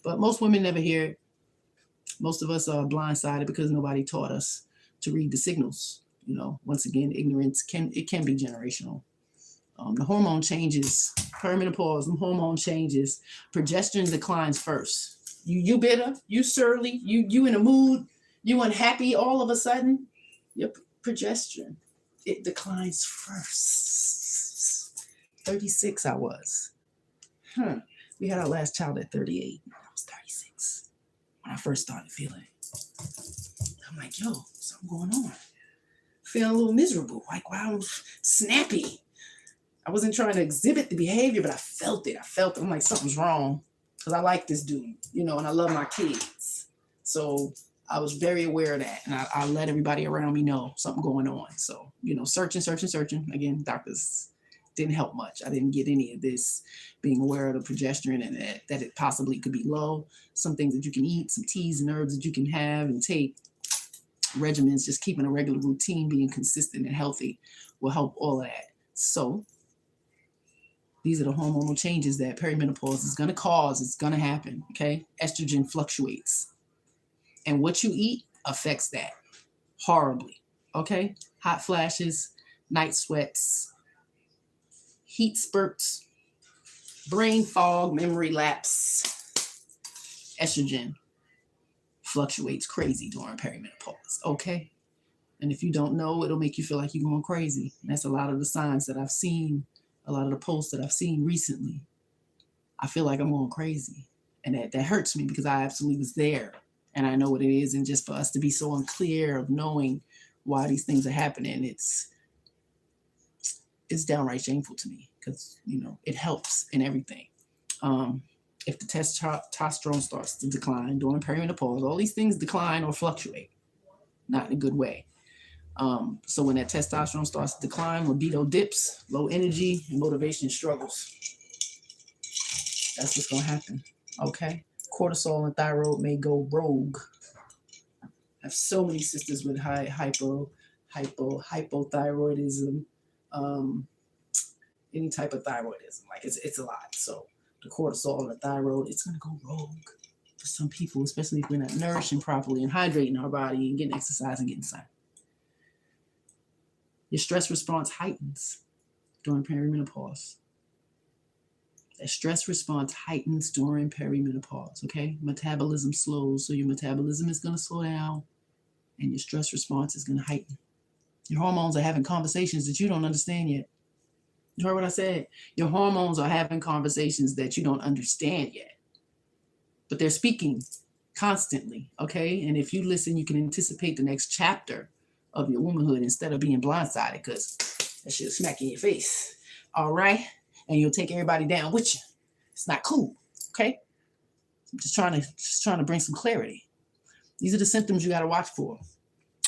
Speaker 1: But most women never hear it. Most of us are blindsided because nobody taught us to read the signals. You know, once again, ignorance can be generational. The hormone changes, perimenopause, the hormone changes, progesterone declines first. You bitter, you surly, you in a mood, you unhappy all of a sudden, your progesterone, it declines first. 36 I was. We had our last child at 38. I was 36 when I first started feeling it. I'm like, yo, something going on. Feeling a little miserable, like wow, I'm snappy. I wasn't trying to exhibit the behavior, but I felt it. I'm like, something's wrong. Because I like this dude, you know, and I love my kids. So I was very aware of that. And I let everybody around me know something going on. So, you know, searching. Again, doctors didn't help much. I didn't get any of this, being aware of the progesterone and that it possibly could be low. Some things that you can eat, some teas and herbs that you can have and take. Regimens, just keeping a regular routine, being consistent and healthy will help all of that. So these are the hormonal changes that perimenopause is going to cause. It's going to happen, okay? Estrogen fluctuates. And what you eat affects that horribly, okay? Hot flashes, night sweats, heat spurts, brain fog, memory lapse. Estrogen fluctuates crazy during perimenopause, okay? And if you don't know, it'll make you feel like you're going crazy. And that's a lot of the signs that I've seen, a lot of the posts that I've seen recently. I feel like I'm going crazy. And that hurts me because I absolutely was there. And I know what it is. And just for us to be so unclear of knowing why these things are happening, it's downright shameful to me. because, it helps in everything. If the testosterone starts to decline during perimenopause, all these things decline or fluctuate, not in a good way. So when that testosterone starts to decline, libido dips, low energy, and motivation struggles. That's what's going to happen. Okay? Cortisol and thyroid may go rogue. I have so many sisters with hypothyroidism, any type of thyroidism. Like it's a lot. So the cortisol and the thyroid, it's going to go rogue for some people, especially if we're not nourishing properly and hydrating our body and getting exercise and getting sun. Your stress response heightens during perimenopause. That stress response heightens during perimenopause, okay? Metabolism slows, so your metabolism is going to slow down and your stress response is going to heighten. Your hormones are having conversations that you don't understand yet. You heard what I said? Your hormones are having conversations that you don't understand yet. But they're speaking constantly, okay? And if you listen, you can anticipate the next chapter of your womanhood instead of being blindsided, because that shit'll smack you in your face, all right? And you'll take everybody down with you. It's not cool, okay? I'm just trying to bring some clarity. These are the symptoms you got to watch for.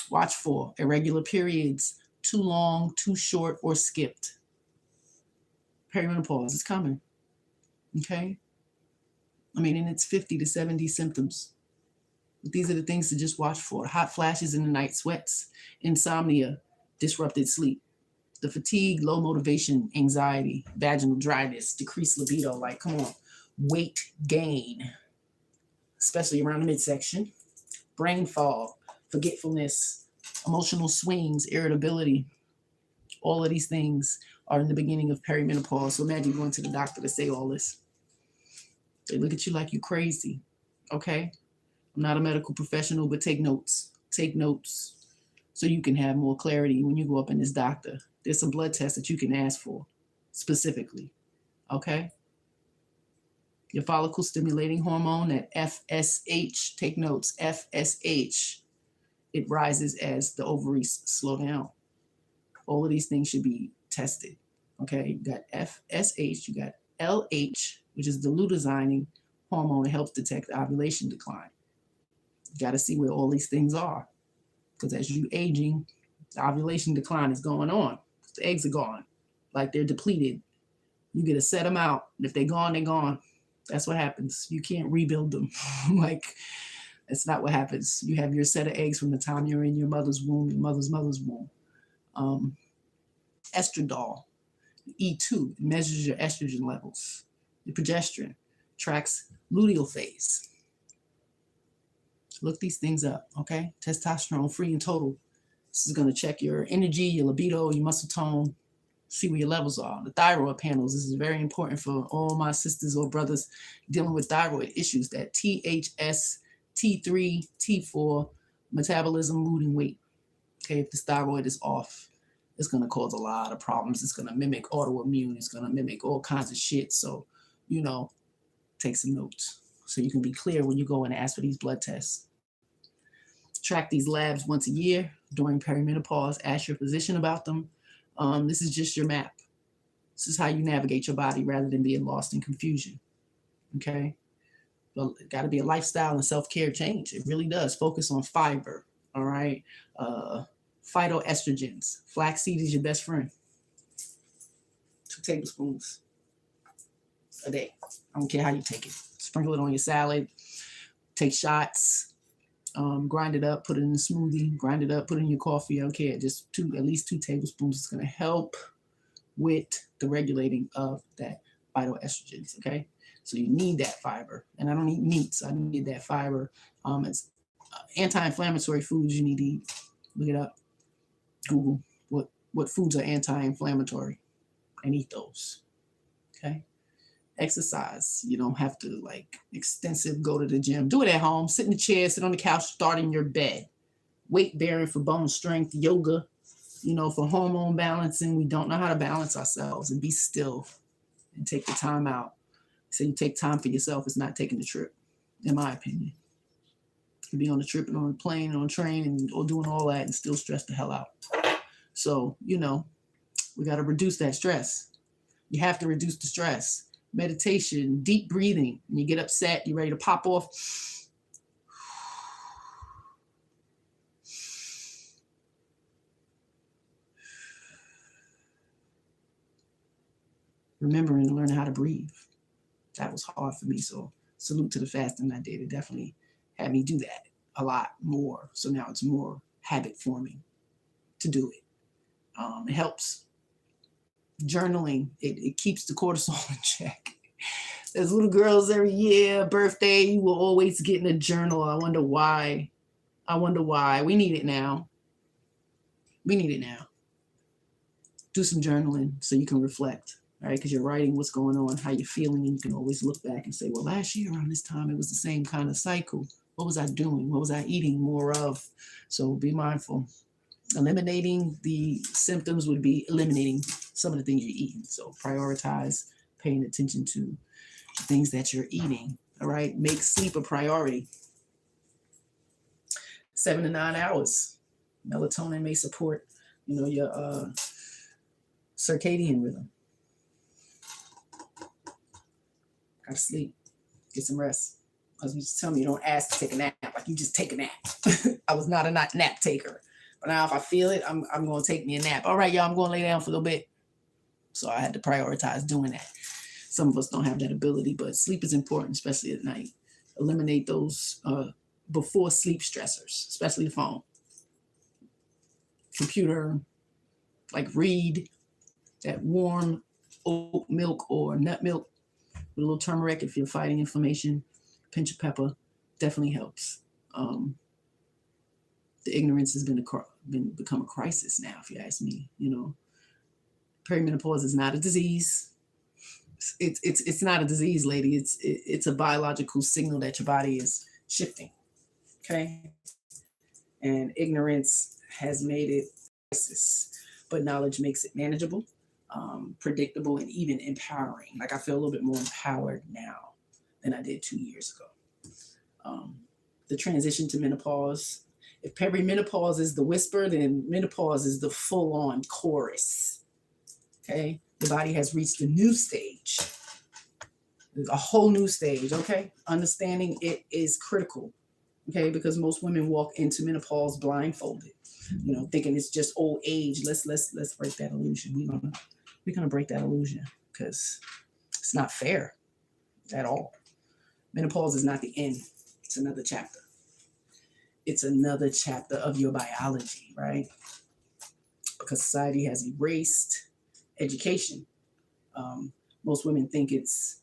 Speaker 1: Watch for irregular periods, too long, too short, or skipped. Perimenopause is coming, okay? And it's 50 to 70 symptoms. But these are the things to just watch for. Hot flashes in the night, sweats, insomnia, disrupted sleep, the fatigue, low motivation, anxiety, vaginal dryness, decreased libido, like, come on, weight gain, especially around the midsection, brain fog, forgetfulness, emotional swings, irritability. All of these things are in the beginning of perimenopause. So imagine going to the doctor to say all this. They look at you like you're crazy, okay? I'm not a medical professional, but take notes. Take notes so you can have more clarity when you go up in this doctor. There's some blood tests that you can ask for specifically, okay? Your follicle stimulating hormone, that FSH, take notes, FSH, it rises as the ovaries slow down. All of these things should be tested, okay? You got FSH, you got LH, which is the luteinizing hormone that helps detect ovulation decline. You got to see where all these things are, because as you aging, the ovulation decline is going on. The eggs are gone, like they're depleted. You get to set them out. If they're gone, they're gone. That's what happens. You can't rebuild them. Like, that's not what happens. You have your set of eggs from the time you're in your mother's womb, your mother's womb. Estradiol, E2, measures your estrogen levels. Your progesterone tracks luteal phase. Look these things up, okay? Testosterone free and total. This is going to check your energy, your libido, your muscle tone, see where your levels are. The thyroid panels, this is very important for all my sisters or brothers dealing with thyroid issues, that THS, T3, T4, metabolism, mood, and weight. Okay, if this thyroid is off, it's going to cause a lot of problems. It's going to mimic autoimmune. It's going to mimic all kinds of shit. So, take some notes so you can be clear when you go and ask for these blood tests. Track these labs once a year during perimenopause. Ask your physician about them. This is just your map. This is how you navigate your body rather than being lost in confusion. Okay? Well, it got to be a lifestyle and self-care change. It really does. Focus on fiber. All right? Phytoestrogens. Flaxseed is your best friend. 2 tablespoons a day. I don't care how you take it. Sprinkle it on your salad. Take shots. Grind it up, put it in a smoothie, grind it up, put it in your coffee. I don't care. Just at least 2 tablespoons is going to help with the regulating of that phytoestrogens, okay? So you need that fiber. And I don't eat meat, so I need that fiber. It's anti-inflammatory foods you need to eat. Look it up. Google what foods are anti-inflammatory and eat those, okay? Exercise. You don't have to extensive go to the gym. Do it at home. Sit in the chair, sit on the couch, start in your bed. Weight bearing for bone strength, yoga, for hormone balancing. We don't know how to balance ourselves, and be still and take the time out. So you take time for yourself. It's not taking the trip, in my opinion. You can be on the trip and on the plane and on the train or doing all that and still stress the hell out. So, we got to reduce that stress. You have to reduce the stress. Meditation, deep breathing. When you get upset, you're ready to pop off. Remembering and learning how to breathe. That was hard for me. So salute to the fasting I did. It definitely had me do that a lot more. So now it's more habit forming to do it. It helps. Journaling, it keeps the cortisol in check. There's little girls every year, birthday, you will always get in a journal. I wonder why. We need it now. Do some journaling so you can reflect, right? Because you're writing what's going on, how you're feeling, and you can always look back and say, well, last year around this time, it was the same kind of cycle. What was I doing? What was I eating more of? So be mindful. Eliminating the symptoms would be eliminating some of the things you're eating. So prioritize paying attention to the things that you're eating. All right. Make sleep a priority. 7 to 9 hours. Melatonin may support, your circadian rhythm. Gotta sleep. Get some rest. As we just tell me, you don't ask to take a nap. Like you just take a nap. I was not a nap taker. But now if I feel it, I'm going to take me a nap. All right, y'all, I'm going to lay down for a little bit. So I had to prioritize doing that. Some of us don't have that ability, but sleep is important, especially at night. Eliminate those before sleep stressors, especially the phone. Computer, like read that warm oat milk or nut milk with a little turmeric if you're fighting inflammation. Pinch of pepper definitely helps. The ignorance has become a crisis now, if you ask me. Perimenopause is not a disease. It's not a disease, lady. It's a biological signal that your body is shifting. Okay, and ignorance has made it a crisis, but knowledge makes it manageable, predictable, and even empowering. Like I feel a little bit more empowered now than I did 2 years ago. The transition to menopause. If perimenopause is the whisper, then menopause is the full-on chorus. Okay? The body has reached a new stage. There's a whole new stage, okay? Understanding it is critical, okay? Because most women walk into menopause blindfolded, thinking it's just old age. Let's break that illusion. We're gonna break that illusion because it's not fair at all. Menopause is not the end. It's another chapter. It's another chapter of your biology, right? Because society has erased education. Most women think it's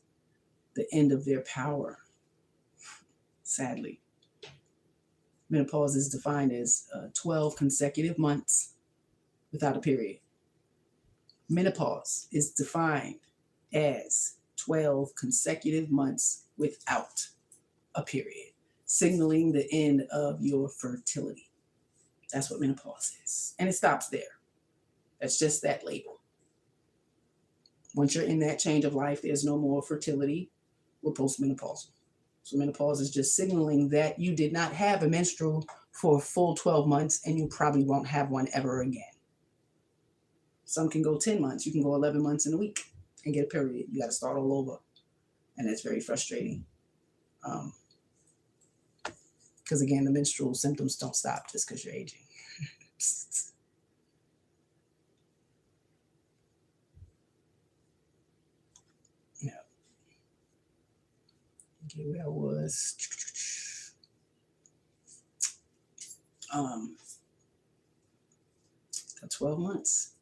Speaker 1: the end of their power, sadly. Menopause is defined as 12 consecutive months without a period. Menopause is defined as 12 consecutive months without a period, signaling the end of your fertility. That's what menopause is. And it stops there. That's just that label. Once you're in that change of life, there's no more fertility or postmenopausal. So menopause is just signaling that you did not have a menstrual for a full 12 months and you probably won't have one ever again. Some can go 10 months. You can go 11 months in a week and get a period. You got to start all over. And that's very frustrating. Because again, the menstrual symptoms don't stop just because you're aging. Yeah. Okay, where I was. 12 months.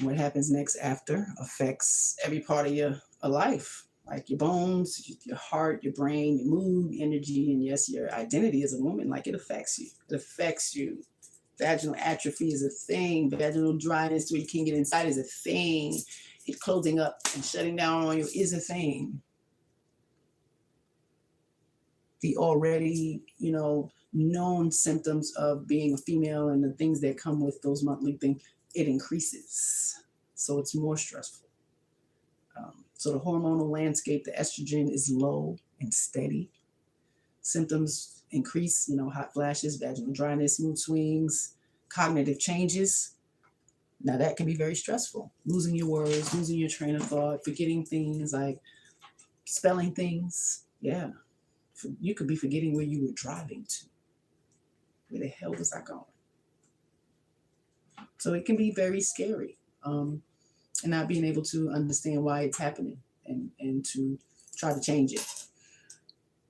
Speaker 1: What happens next after affects every part of your life, like your bones, your heart, your brain, your mood, energy, and yes, your identity as a woman. Like it affects you. It affects you. Vaginal atrophy is a thing. Vaginal dryness where you can't get inside is a thing. It closing up and shutting down on you is a thing. The already, known symptoms of being a female and the things that come with those monthly things, it increases. So it's more stressful. So the hormonal landscape, the estrogen is low and steady. Symptoms increase, hot flashes, vaginal dryness, mood swings, cognitive changes. Now that can be very stressful. Losing your words, losing your train of thought, forgetting things, like spelling things. Yeah. You could be forgetting where you were driving to. Where the hell was I going? So it can be very scary. And not being able to understand why it's happening, and to try to change it.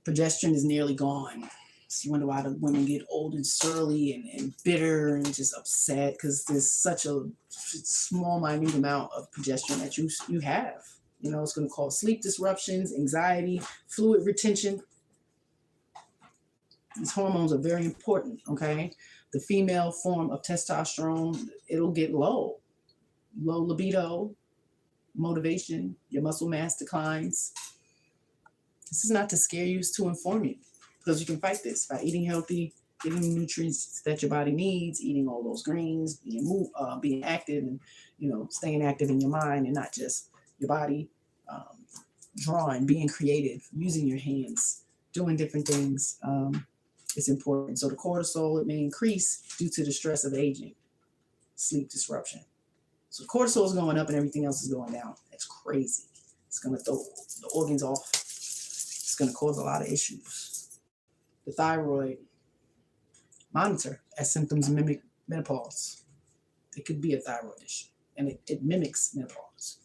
Speaker 1: Progesterone is nearly gone. So you wonder why the women get old and surly and bitter and just upset, because there's such a small, minute amount of progesterone that you have. You know, it's going to cause sleep disruptions, anxiety, fluid retention. These hormones are very important, okay? The female form of testosterone, it'll get low libido, motivation, your muscle mass declines. This is not to scare you, it's to inform you, because you can fight this by eating healthy, getting the nutrients that your body needs, eating all those greens, being active, and staying active in your mind, and not just your body. Drawing, being creative, using your hands, doing different things. It's important. So the cortisol, it may increase due to the stress of aging, sleep disruption. So cortisol is going up and everything else is going down. That's crazy. It's going to throw the organs off. It's going to cause a lot of issues. The thyroid, monitor as symptoms mimic menopause. It could be a thyroid issue, and it mimics menopause.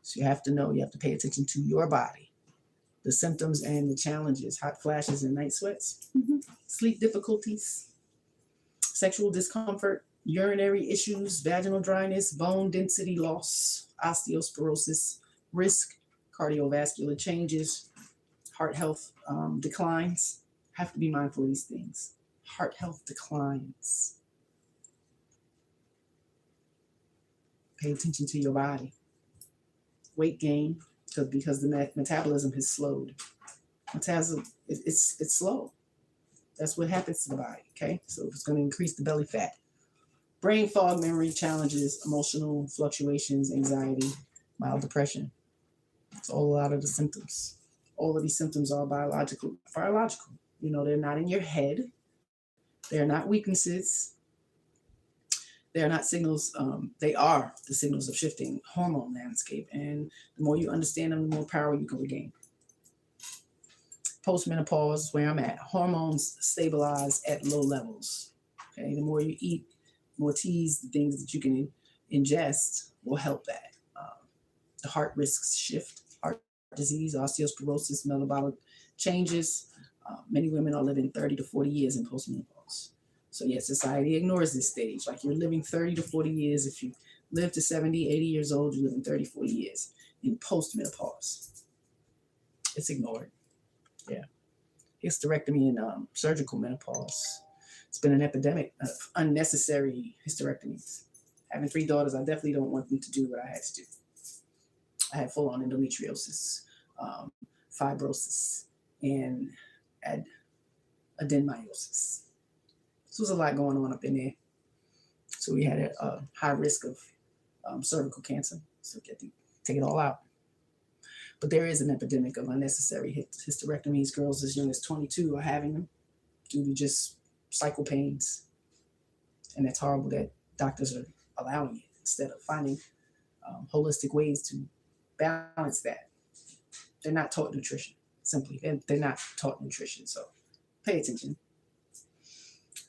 Speaker 1: So you have to know, you have to pay attention to your body, the symptoms and the challenges: hot flashes and night sweats, sleep difficulties, sexual discomfort, urinary issues, vaginal dryness, bone density loss, osteoporosis, risk, cardiovascular changes, heart health declines. Have to be mindful of these things. Heart health declines. Pay attention to your body. Weight gain, because the metabolism has slowed. Metabolism, it's slow. That's what happens to the body, okay? So it's going to increase the belly fat. Brain fog, memory challenges, emotional fluctuations, anxiety, mild depression. It's all a lot of the symptoms. All of these symptoms are biological. They're not in your head. They're not weaknesses. They're not signals. They are the signals of shifting hormone landscape. And the more you understand them, the more power you can regain. Postmenopause is where I'm at. Hormones stabilize at low levels. Okay, the more you eat, more teas, the things that you can ingest will help that. The heart risks shift, heart disease, osteoporosis, metabolic changes. Many women are living 30 to 40 years in postmenopause. So yes, society ignores this stage. Like, you're living 30 to 40 years. If you live to 70, 80 years old, you're living 30, 40 years in postmenopause. It's ignored. Yeah. Hysterectomy and surgical menopause. It's been an epidemic of unnecessary hysterectomies. Having 3 daughters, I definitely don't want them to do what I had to do. I had full-on endometriosis, fibrosis, and adenomyosis. So there's a lot going on up in there. So we had a high risk of cervical cancer. So get to take it all out. But there is an epidemic of unnecessary hysterectomies. Girls as young as 22 are having them due to just cycle pains. And it's horrible that doctors are allowing it instead of finding holistic ways to balance that. They're not taught nutrition, simply. They're not taught nutrition, so pay attention.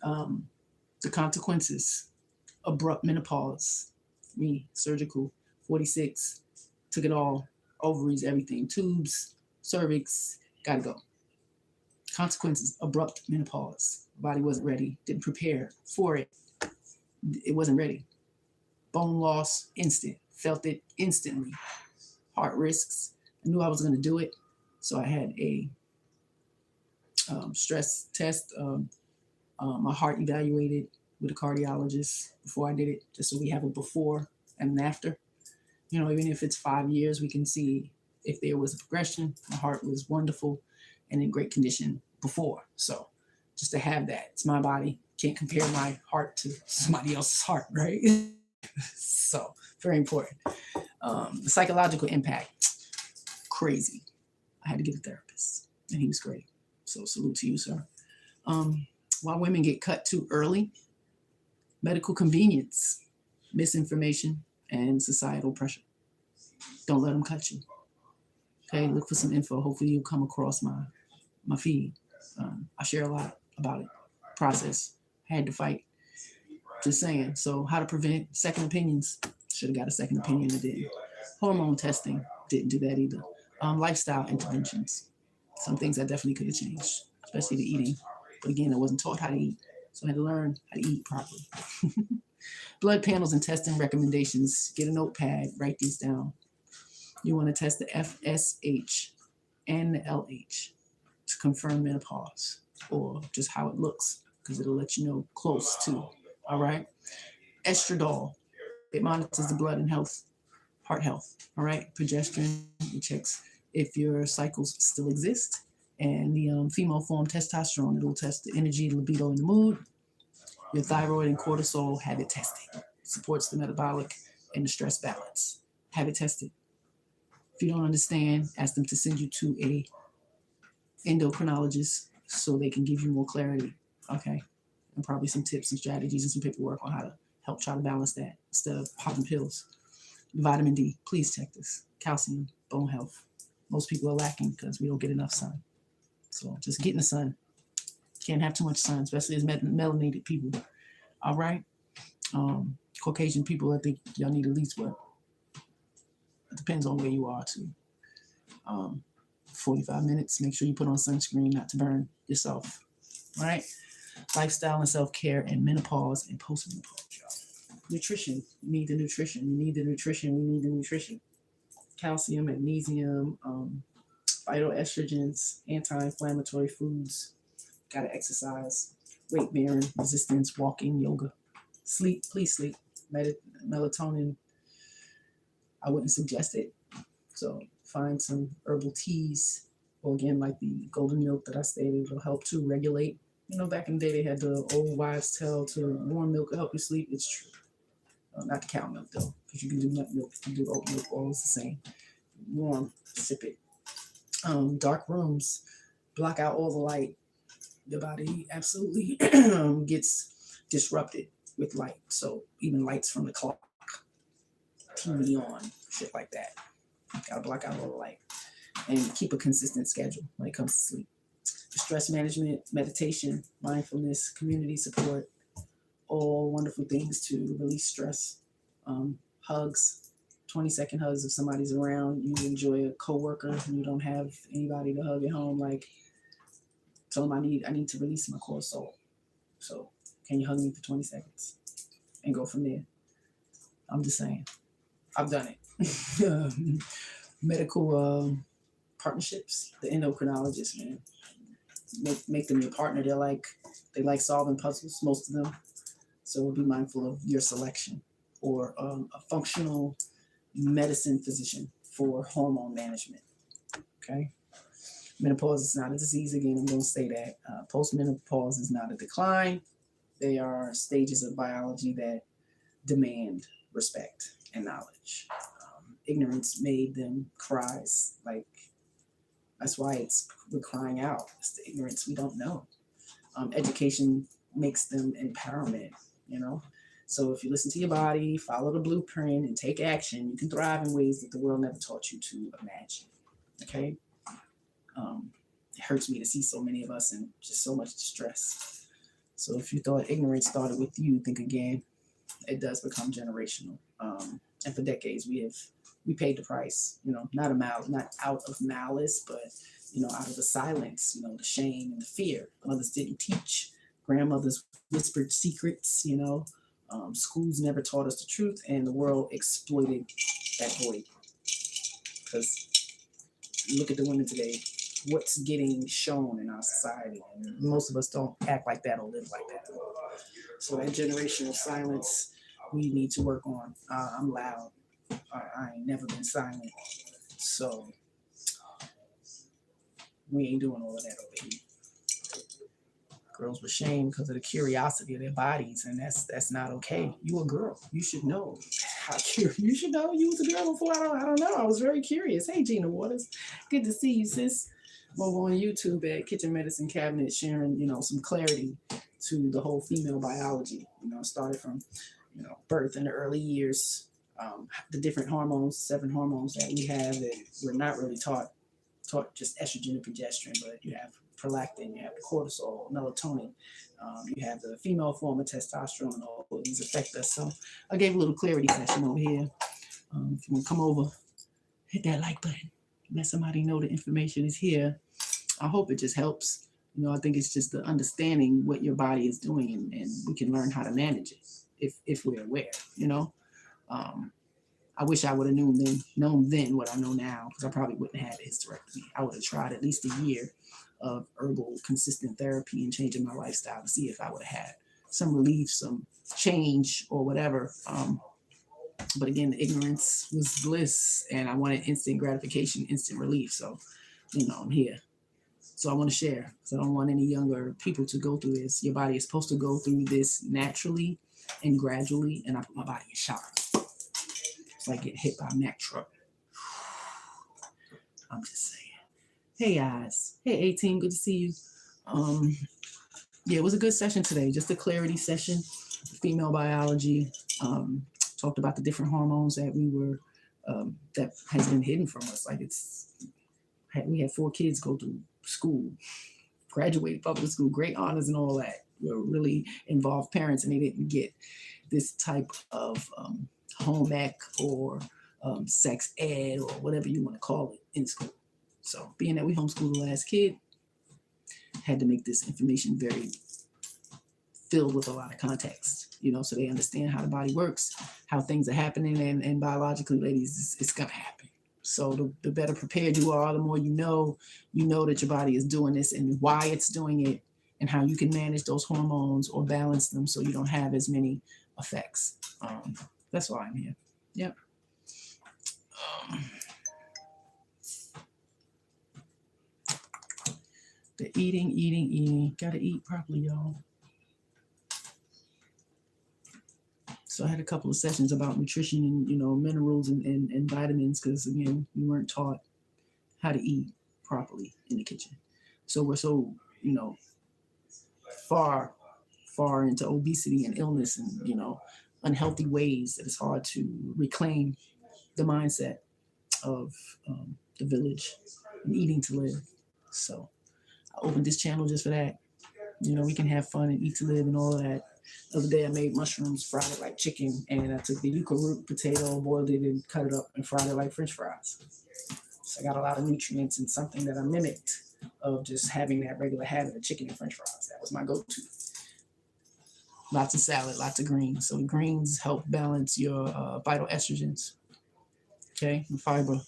Speaker 1: The consequences: abrupt menopause, me, surgical, 46, took it all, ovaries, everything, tubes, cervix, gotta go. Consequences: abrupt menopause. Body wasn't ready, didn't prepare for it. It wasn't ready. Bone loss, instant, felt it instantly. Heart risks, I knew I was going to do it, so I had a stress test, my heart evaluated with a cardiologist before I did it, just so we have a before and an after. Even if it's 5 years, we can see if there was a progression. My heart was wonderful and in great condition before. So just to have that, it's my body. Can't compare my heart to somebody else's heart, right? So very important. The psychological impact, crazy. I had to get a therapist, and he was great. So salute to you, sir. Why women get cut too early? Medical convenience. misinformation, and societal pressure. Don't let them cut you. Okay, look for some info. Hopefully you'll come across my feed. I share a lot about it. Process. Had to fight. Just saying. So how to prevent second opinions? Should have got a second opinion and didn't. Hormone testing. Didn't do that either. Lifestyle interventions. Some things I definitely could have changed, especially the eating. But again, I wasn't taught how to eat. So I had to learn how to eat properly. Blood panels and testing recommendations. Get a notepad. Write these down. You want to test the FSH and the LH to confirm menopause or just how it looks, because it'll let you know close to. All right. Estradiol. It monitors the blood and heart health. All right. Progesterone. It checks if your cycles still exist. And the female form testosterone. It'll test the energy, libido, and the mood. Your thyroid and cortisol. Have it tested. Supports the metabolic and the stress balance. Have it tested. If you don't understand, ask them to send you to a endocrinologist so they can give you more clarity, okay? And probably some tips and strategies and some paperwork on how to help try to balance that instead of popping pills. Vitamin D, please check this. Calcium, bone health. Most people are lacking because we don't get enough sun. So just get in the sun. Can't have too much sun, especially as melanated people. All right? Caucasian people, I think y'all need at least what? It depends on where you are too. 45 minutes. Make sure you put on sunscreen not to burn yourself. All right. Lifestyle and self-care and menopause and postmenopause. Nutrition. You need the nutrition. You need the nutrition. We need the nutrition. Calcium, magnesium, phytoestrogens, anti-inflammatory foods. Gotta exercise. Weight bearing, resistance, walking, yoga. Sleep. Please sleep. Melatonin. I wouldn't suggest it. So find some herbal teas, or again, like the golden milk that I stated, it'll help to regulate. You know, back in the day, they had the old wives' tale to warm milk will help you sleep. It's true. Not the cow milk, though, because you can do nut milk, you can do oat milk, all is the same. Warm, sip it. Dark rooms, block out all the light. The body absolutely gets disrupted with light. So even lights from the clock, TV on, shit like that. Gotta block out all the light and keep a consistent schedule when it comes to sleep. Stress management, meditation, mindfulness, community support, all wonderful things to release stress. Hugs, 20-second hugs if somebody's around. You enjoy a coworker and you don't have anybody to hug at home, like tell them I need to release my cortisol. So can you hug me for 20 seconds and go from there? I'm just saying. I've done it. Medical partnerships, the endocrinologists, man. Make them your partner. They like solving puzzles, most of them. So be mindful of your selection. Or a functional medicine physician for hormone management. Okay? Menopause is not a disease. Again, I'm going to say that. Postmenopause is not a decline. They are stages of biology that demand respect and knowledge. Ignorance made them cries. Like, that's why we're crying out. It's the ignorance we don't know. Education makes them empowerment, you know? So if you listen to your body, follow the blueprint, and take action, you can thrive in ways that the world never taught you to imagine, okay? It hurts me to see so many of us in just so much distress. So if you thought ignorance started with you, think again. It does become generational. And for decades, we paid the price, you know, not out of malice, but, you know, out of the silence, you know, the shame and the fear. Mothers didn't teach. Grandmothers whispered secrets, you know. Schools never taught us the truth, and the world exploited that void. Because look at the women today. What's getting shown in our society? And most of us don't act like that or live like that. So that generational silence, we need to work on. I'm loud. I ain't never been silent. So we ain't doing all of that over here. Girls were shamed because of the curiosity of their bodies, and that's not okay. You a girl. You should know. You should know you was a girl before. I don't know. I was very curious. Hey, Gina Waters. Good to see you, sis. I'm over on YouTube at Kitchen Medicine Cabinet sharing, you know, some clarity to the whole female biology. You know, started from birth in the early years, the different hormones, 7 hormones that we have that we're not really taught just estrogen and progesterone, but you have prolactin, you have cortisol, melatonin, you have the female form of testosterone, and all of these affect us. So I gave a little clarity session over here. If you want to come over, hit that like button, let somebody know the information is here. I hope it just helps. I think it's just the understanding what your body is doing, and we can learn how to manage it if we're aware. I wish I would have known then what I know now, because I probably wouldn't have had a hysterectomy. I would have tried at least a year of herbal consistent therapy and changing my lifestyle to see if I would have had some relief, some change, or whatever. But again, the ignorance was bliss, and I wanted instant gratification, instant relief. So, I'm here. So I want to share, because I don't want any younger people to go through this. Your body is supposed to go through this naturally and gradually, and I put my body in shock. It's like getting hit by a Mack truck. I'm just saying. Hey guys. Hey 18, good to see you. It was a good session today. Just a clarity session. Female biology. Talked about the different hormones that that has been hidden from us. Like we had 4 kids go through school, graduated public school, great honors and all that. Were really involved parents, and they didn't get this type of home ec or sex ed or whatever you want to call it in school. So being that we homeschooled the last kid, had to make this information very filled with a lot of context, so they understand how the body works, how things are happening, and biologically, ladies, it's going to happen. So the better prepared you are, the more you know that your body is doing this and why it's doing it, and how you can manage those hormones or balance them so you don't have as many effects. That's why I'm here. Yep. The eating. Gotta eat properly, y'all. So I had a couple of sessions about nutrition and, minerals and vitamins, because, again, we weren't taught how to eat properly in the kitchen. So we're so, far into obesity and illness and, unhealthy ways that it's hard to reclaim the mindset of the village and eating to live. So I opened this channel just for that. We can have fun and eat to live and all of that. The other day I made mushrooms, fried it like chicken, and I took the yuca root potato, boiled it, and cut it up and fried it like French fries. So I got a lot of nutrients and something that I mimicked of just having that regular habit of chicken and French fries. That was my go-to. Lots of salad, lots of greens. So greens help balance your vital estrogens. Okay, and fiber.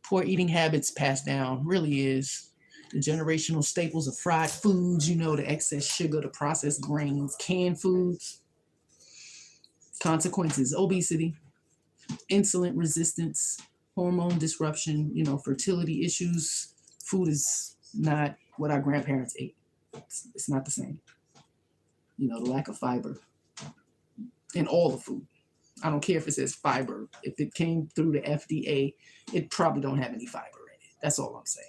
Speaker 1: Poor eating habits passed down really is. The generational staples of fried foods, the excess sugar, the processed grains, canned foods. Consequences: obesity, insulin resistance, hormone disruption, fertility issues. Food is not what our grandparents ate. It's not the same. The lack of fiber in all the food. I don't care if it says fiber. If it came through the FDA, it probably don't have any fiber in it. That's all I'm saying.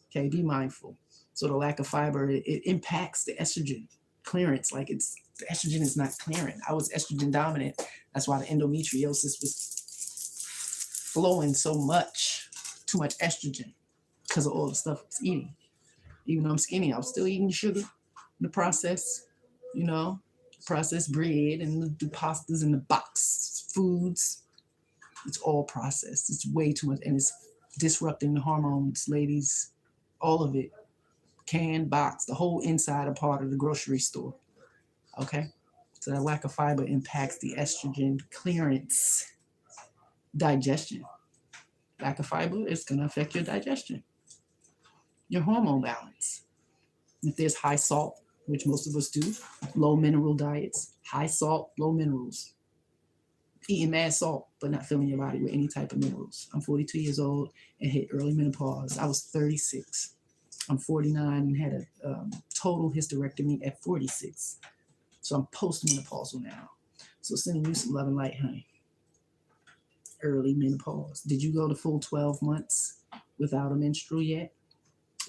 Speaker 1: Okay, be mindful. So the lack of fiber, it impacts the estrogen clearance. Like the estrogen is not clearing. I was estrogen dominant. That's why the endometriosis was flowing so much, too much estrogen, because of all the stuff I was eating. Even though I'm skinny, I was still eating sugar, the process, processed bread and the pastas and the box foods. It's all processed. It's way too much, and it's disrupting the hormones, ladies. All of it, canned, box, the whole inside a part of the grocery store. Okay, so that lack of fiber impacts the estrogen clearance, digestion. Lack of fiber is going to affect your digestion, your hormone balance. If there's high salt, which most of us do, low mineral diets, high salt, low minerals. Eating mad salt, but not filling your body with any type of minerals. I'm 42 years old and hit early menopause. I was 36. I'm 49 and had a total hysterectomy at 46. So I'm post-menopausal now. So sending you some love and light, honey. Early menopause. Did you go the full 12 months without a menstrual yet?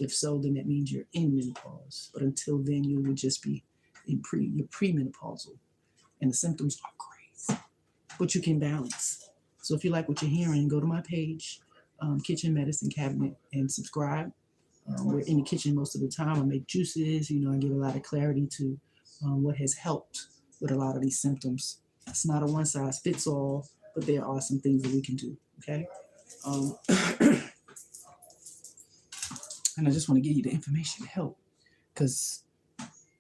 Speaker 1: If so, then that means you're in menopause. But until then, you would just be in you're premenopausal. and the symptoms are crazy. But you can balance. So if you like what you're hearing, go to my page, Kitchen Medicine Cabinet, and subscribe. We're in the kitchen most of the time. I make juices, I give a lot of clarity to what has helped with a lot of these symptoms. It's not a one size fits all, but there are some things that we can do, okay? And I just want to give you the information to help, because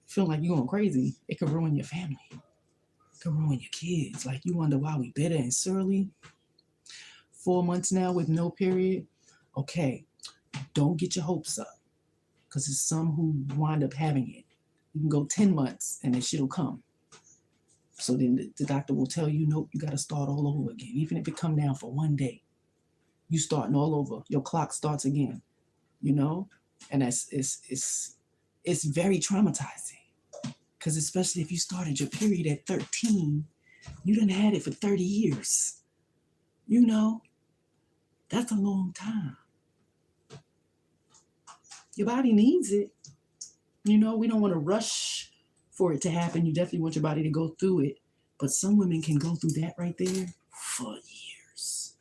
Speaker 1: feeling like you're going crazy, it could ruin your family. It could ruin your kids. Like, you wonder why we bitter and surly. 4 months now with no period. Okay, don't get your hopes up, because there's some who wind up having it. You can go 10 months and then shit'll come. So then the doctor will tell you, nope, you got to start all over again. Even if it come down for 1 day, you starting all over. Your clock starts again, and it's very traumatizing, because especially if you started your period at 13, you done had it for 30 years. That's a long time. Your body needs it. We don't want to rush for it to happen. You definitely want your body to go through it. But some women can go through that right there for years.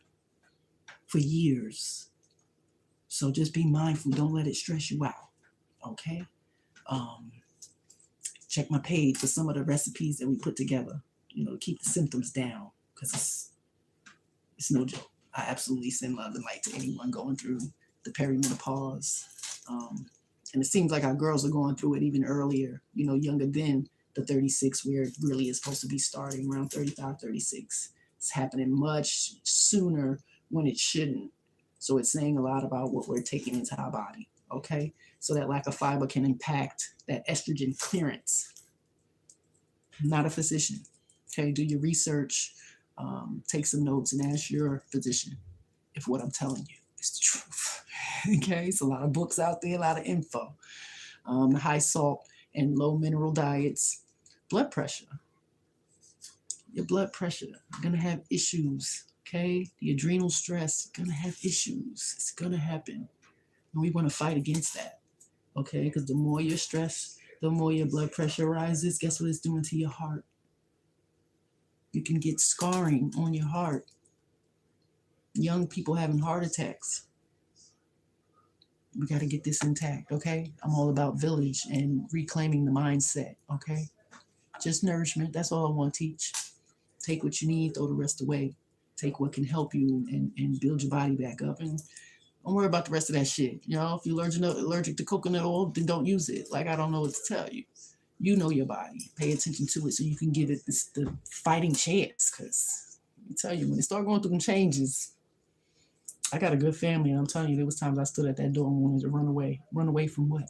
Speaker 1: For years. So just be mindful. Don't let it stress you out. Okay? Check my page for some of the recipes that we put together, to keep the symptoms down, because it's no joke. I absolutely send love and light to anyone going through the perimenopause. And it seems like our girls are going through it even earlier, younger than the 36, where it really is supposed to be starting around 35, 36. It's happening much sooner when it shouldn't. So it's saying a lot about what we're taking into our body, okay? So that lack of fiber can impact that estrogen clearance. I'm not a physician, okay? Do your research, take some notes, and ask your physician if what I'm telling you is the truth. Okay, it's a lot of books out there, a lot of info. High salt and low mineral diets, blood pressure. Your blood pressure, you're gonna have issues. Okay, the adrenal stress, you're gonna have issues. It's gonna happen, and we want to fight against that. Okay, because the more you're stressed, the more your blood pressure rises. Guess what it's doing to your heart? You can get scarring on your heart. Young people having heart attacks. We got to get this intact, okay? I'm all about village and reclaiming the mindset, okay? Just nourishment. That's all I want to teach. Take what you need, throw the rest away. Take what can help you and build your body back up. And don't worry about the rest of that shit. If you're allergic to coconut oil, then don't use it. Like, I don't know what to tell you. You know your body. Pay attention to it so you can give it the fighting chance. Because I tell you, when they start going through them changes, I got a good family, and I'm telling you, there was times I stood at that door and wanted to run away. Run away from what?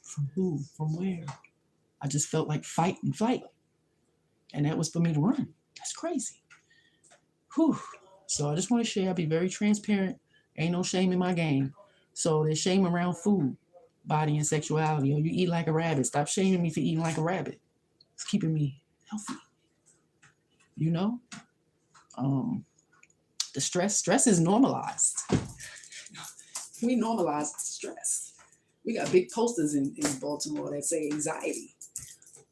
Speaker 1: From who? From where? I just felt like fight and flight. And that was for me to run. That's crazy. Whew. So I just want to share. I'll be very transparent. Ain't no shame in my game. So there's shame around food, body, and sexuality. Or you eat like a rabbit. Stop shaming me for eating like a rabbit. It's keeping me healthy. The stress is normalized. We normalize stress. We got big posters in Baltimore that say anxiety.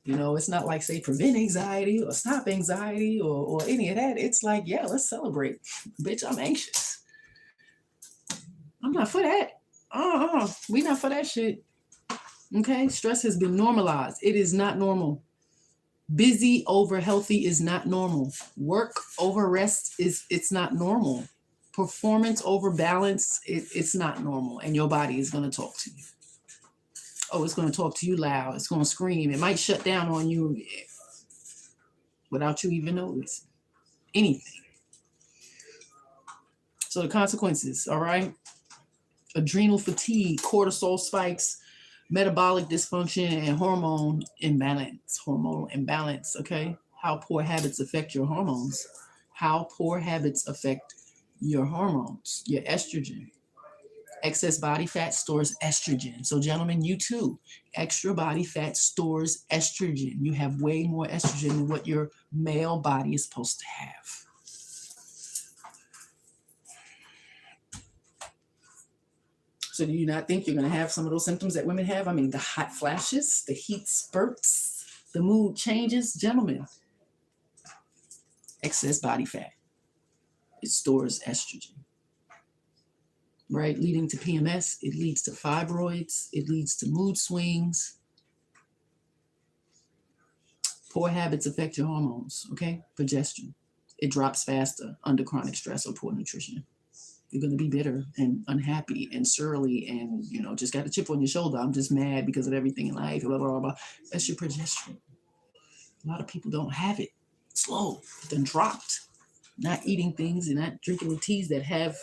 Speaker 1: It's not like, say, prevent anxiety or stop anxiety or any of that. It's like, yeah, let's celebrate. Bitch, I'm anxious. I'm not for that. We not for that shit. Okay? Stress has been normalized. It is not normal. Busy over healthy is not normal. Work over rest it's not normal. Performance over balance, it's not normal. And your body is going to talk to you. Oh, it's going to talk to you loud. It's going to scream. It might shut down on you without you even noticing anything. So the consequences, all right? Adrenal fatigue, cortisol spikes, metabolic dysfunction, and hormonal imbalance, okay? How poor habits affect your hormones. How poor habits affect your hormones, your estrogen. Excess body fat stores estrogen. So gentlemen, you too. Extra body fat stores estrogen. You have way more estrogen than what your male body is supposed to have. So do you not think you're going to have some of those symptoms that women have? I mean, the hot flashes, the heat spurts, the mood changes. Gentlemen, excess body fat. It stores estrogen, right? Leading to PMS. It leads to fibroids. It leads to mood swings. Poor habits affect your hormones, okay? Progesterone. It drops faster under chronic stress or poor nutrition. You're going to be bitter and unhappy and surly and, just got a chip on your shoulder. I'm just mad because of everything in life, blah, blah, blah, blah. That's your progesterone. A lot of people don't have it. It's low. It's done dropped. Not eating things and not drinking the teas that have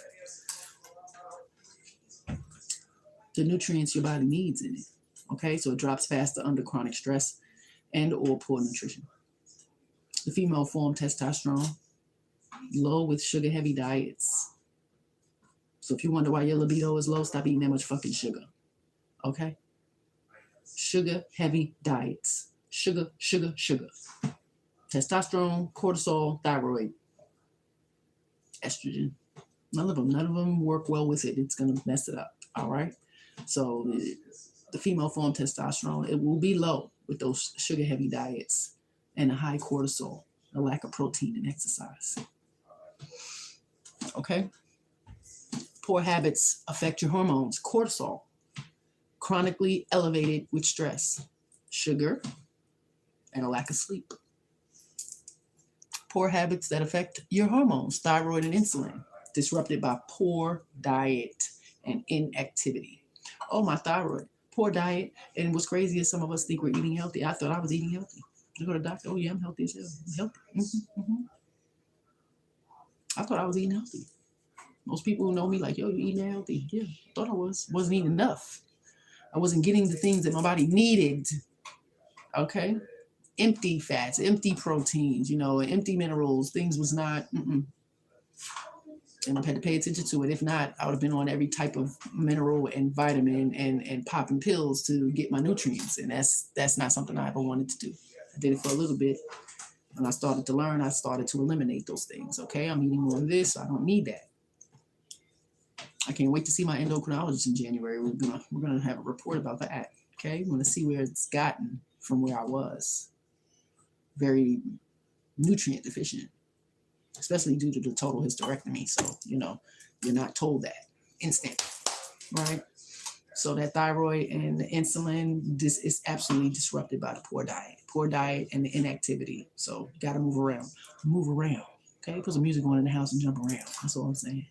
Speaker 1: the nutrients your body needs in it. Okay, so it drops faster under chronic stress and or poor nutrition. The female form testosterone, low with sugar-heavy diets. So if you wonder why your libido is low, stop eating that much fucking sugar. Okay? Sugar-heavy diets. Sugar, sugar, sugar. Testosterone, cortisol, thyroid, estrogen. None of them work well with it. It's going to mess it up. All right? So the female form testosterone, it will be low with those sugar-heavy diets and a high cortisol, a lack of protein and exercise. Okay? Poor habits affect your hormones. Cortisol, chronically elevated with stress, sugar, and a lack of sleep. Poor habits that affect your hormones, thyroid and insulin, disrupted by poor diet and inactivity. Oh, my thyroid, poor diet. And what's crazy is some of us think we're eating healthy. I thought I was eating healthy. You go to the doctor, oh yeah, I'm healthy as hell. I'm healthy. I thought I was eating healthy. Most people who know me like, yo, you eating healthy? Yeah, I thought I was. Wasn't eating enough. I wasn't getting the things that my body needed. Okay? Empty fats, empty proteins, empty minerals. Things was not, And I've had to pay attention to it. If not, I would have been on every type of mineral and vitamin and popping pills to get my nutrients. And that's not something I ever wanted to do. I did it for a little bit. When I started to learn, I started to eliminate those things. Okay, I'm eating more of this. So I don't need that. I can't wait to see my endocrinologist in January. We're gonna have a report about that. Okay, I'm gonna see where it's gotten from where I was. Very nutrient deficient, especially due to the total hysterectomy. So you're not told that instant, right? So that thyroid and the insulin, this is absolutely disrupted by the poor diet and the inactivity. So you gotta move around. Okay, put some music on in the house and jump around. That's all I'm saying.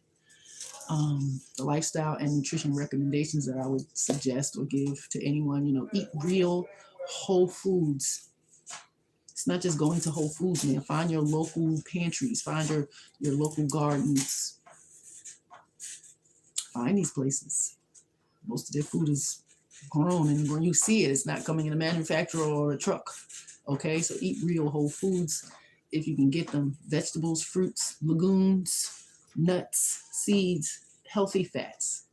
Speaker 1: The lifestyle and nutrition recommendations that I would suggest or give to anyone, eat real whole foods. It's not just going to Whole Foods, man. Find your local pantries. Find your local gardens. Find these places. Most of their food is grown, and when you see it, it's not coming in a manufacturer or a truck. Okay, so eat real whole foods if you can get them. Vegetables, fruits, legumes, nuts, seeds, healthy fats.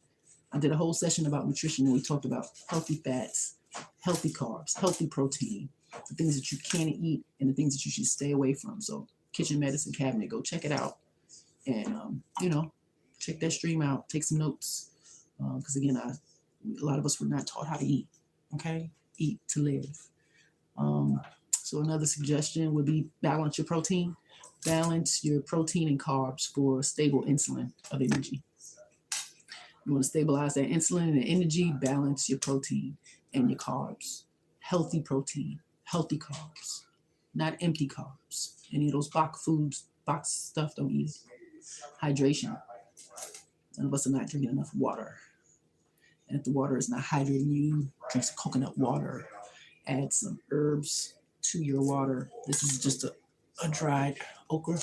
Speaker 1: I did a whole session about nutrition and we talked about healthy fats, healthy carbs, healthy protein, the things that you can eat and the things that you should stay away from. So Kitchen Medicine Cabinet, go check it out. And, check that stream out, take some notes. Because again, a lot of us were not taught how to eat. Okay? Eat to live. So another suggestion would be balance your protein. Balance your protein and carbs for stable insulin of energy. You want to stabilize that insulin and energy, balance your protein and your carbs. Healthy protein, healthy carbs, not empty carbs. Any of those box stuff, don't eat it. Hydration. None of us are not drinking enough water. And if the water is not hydrating you, drink some coconut water. Add some herbs to your water. This is just a dried okra,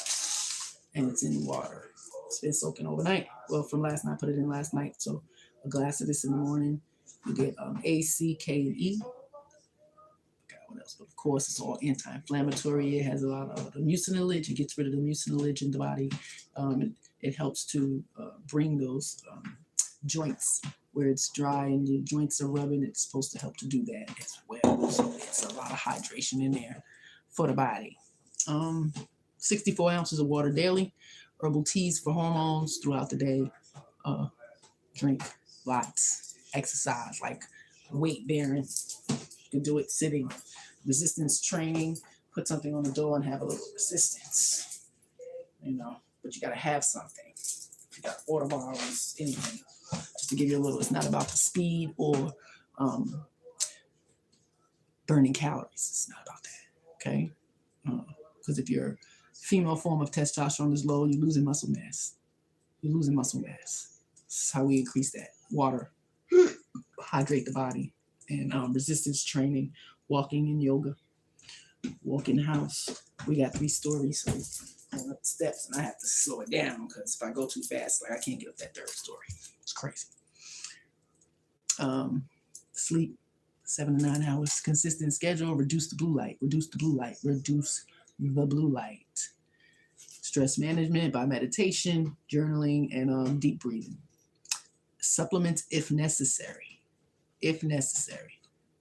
Speaker 1: and it's in water. It's been soaking overnight. Well, from last night, I put it in last night. So a glass of this in the morning, you get A, C, K, and E. God, what else? But of course, it's all anti-inflammatory. It has a lot of the mucilage. It gets rid of the mucilage in the body. It helps to bring those joints where it's dry and the joints are rubbing. It's supposed to help to do that as well. So it's a lot of hydration in there for the body. 64 ounces of water daily. Herbal teas for hormones throughout the day. Drink lots. Exercise, like weight bearing. You can do it sitting. Resistance training. Put something on the door and have a little resistance. but you got to have something. You got water bottles, anything. Just to give you a little, it's not about the speed or burning calories. It's not about that, okay? Because if your female form of testosterone is low, you're losing muscle mass. You're losing muscle mass. This is how we increase that. Water, hydrate the body, and resistance training, walking and yoga, walk in the house. We got 3 stories, so going up the steps, and I have to slow it down because if I go too fast, like I can't get up that 3rd story. It's crazy. Sleep 7 to 9 hours, consistent schedule, reduce the blue light, reduce the blue light, reduce the blue light. Stress management by meditation, journaling, and deep breathing. Supplements if necessary. If necessary.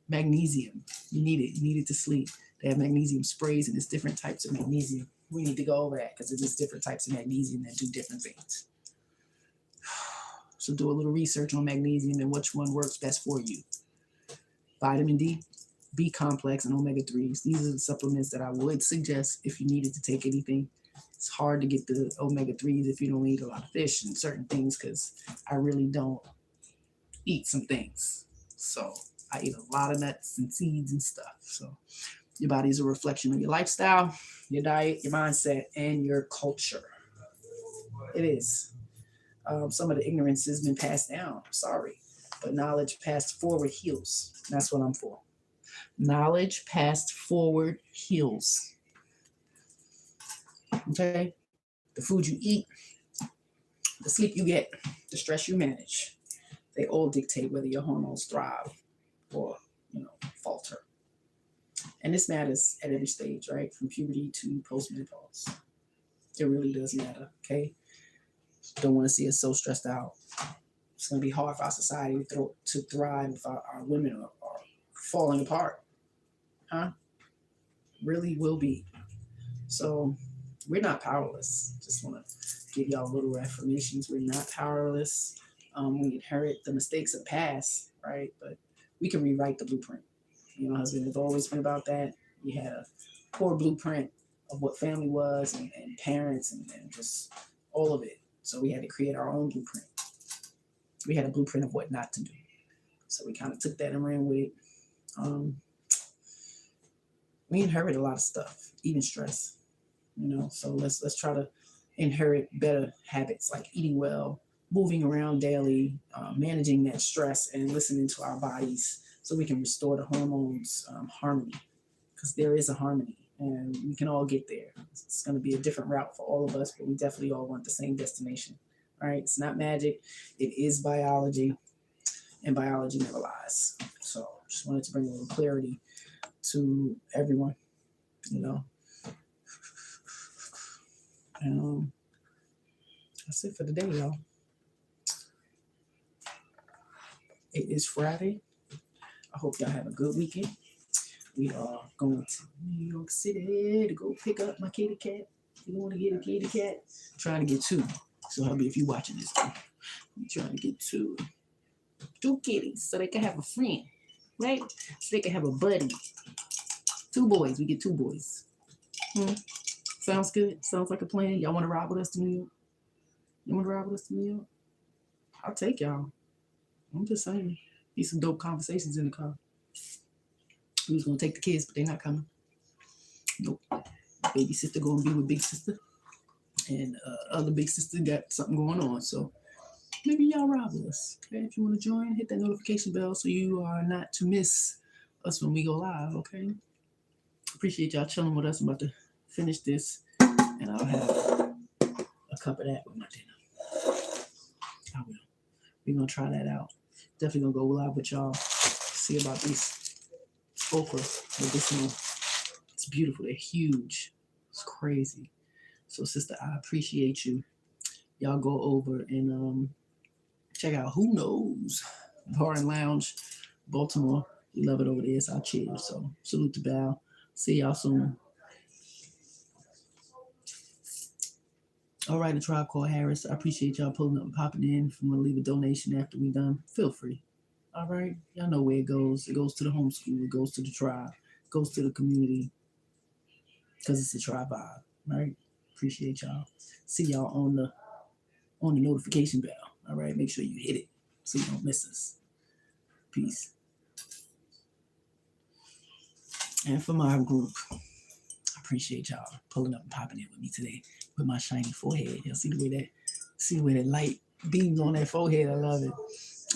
Speaker 1: Magnesium, you need it. You need it to sleep. They have magnesium sprays, and there's different types of magnesium. We need to go over that because there's different types of magnesium that do different things. So do a little research on magnesium and which one works best for you. Vitamin D, B complex, and omega-3s. These are the supplements that I would suggest if you needed to take anything. It's hard to get the omega-3s if you don't eat a lot of fish and certain things because I really don't eat some things. So I eat a lot of nuts and seeds and stuff. So your body is a reflection of your lifestyle, your diet, your mindset, and your culture. It is. Some of the ignorance has been passed down. Sorry. But knowledge passed forward heals. That's what I'm for. Knowledge passed forward heals. Okay? The food you eat, the sleep you get, the stress you manage, they all dictate whether your hormones thrive or, falter. And this matters at every stage, right? From puberty to postmenopause. It really does matter, okay? Don't want to see us so stressed out. It's going to be hard for our society to thrive if our women are falling apart. Huh? Really will be. So we're not powerless. Just want to give y'all a little affirmations. We're not powerless. We inherit the mistakes of the past, right? But we can rewrite the blueprint. Husband has always been about that. We had a poor blueprint of what family was and parents and just all of it. So we had to create our own blueprint. We had a blueprint of what not to do. So we kind of took that and ran with it. We inherit a lot of stuff, even stress. So let's try to inherit better habits like eating well, moving around daily, managing that stress, and listening to our bodies so we can restore the hormones harmony, because there is a harmony and we can all get there. It's going to be a different route for all of us, but we definitely all want the same destination. All right, it's not magic. It is biology, and biology never lies. So just wanted to bring a little clarity to everyone, And that's it for today, y'all. It is Friday. I hope y'all have a good weekend. We are going to New York City to go pick up my kitty cat. You want to get a kitty cat? I'm trying to get 2. So, hubby, if you're watching this, I'm trying to get 2 kitties so they can have a friend, right? So they can have a buddy. 2 boys. We get 2 boys. Sounds good. Sounds like a plan. Y'all want to ride with us to New York? You want to ride with us to New York? I'll take y'all. I'm just saying. Need some dope conversations in the car. We was going to take the kids, but they're not coming. Nope. Baby sister going to be with big sister. And other big sister got something going on. So maybe y'all ride with us. Okay? If you want to join, hit that notification bell so you are not to miss us when we go live. Okay? Appreciate y'all chilling with us. I'm about to finish this. And I'll have a cup of that with my dinner. I will. We're going to try that out. Definitely going to go live with y'all. See about these okra medicinal. It's beautiful. They're huge. It's crazy. So, sister, I appreciate you. Y'all go over and check out Who Knows Bar and Lounge, Baltimore. We love it over there. It's our cheers. So, salute to Bow. See y'all soon. All right, A Tribe Called Harris. I appreciate y'all pulling up and popping in. If you want to leave a donation after we done, feel free. All right, y'all know where it goes. It goes to the homeschool. It goes to the tribe. It goes to the community because it's a tribe vibe, right? Appreciate y'all. See y'all on the notification bell. All right, make sure you hit it so you don't miss us. Peace. And for my group, I appreciate y'all pulling up and popping in with me today with my shiny forehead. Y'all see the way that light beams on that forehead. I love it.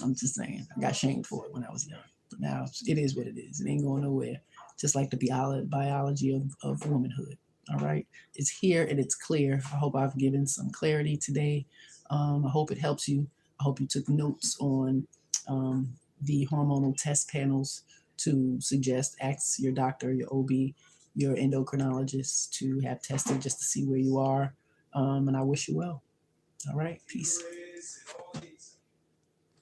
Speaker 1: I'm just saying, I got shamed for it when I was young, but now it is what it is. It ain't going nowhere. Just like the biology of womanhood. All right, it's here and it's clear. I hope I've given some clarity today. I hope it helps you. I hope you took notes on the hormonal test panels to suggest, ask your doctor, your OB, your endocrinologist to have tested just to see where you are. And I wish you well. All right, peace.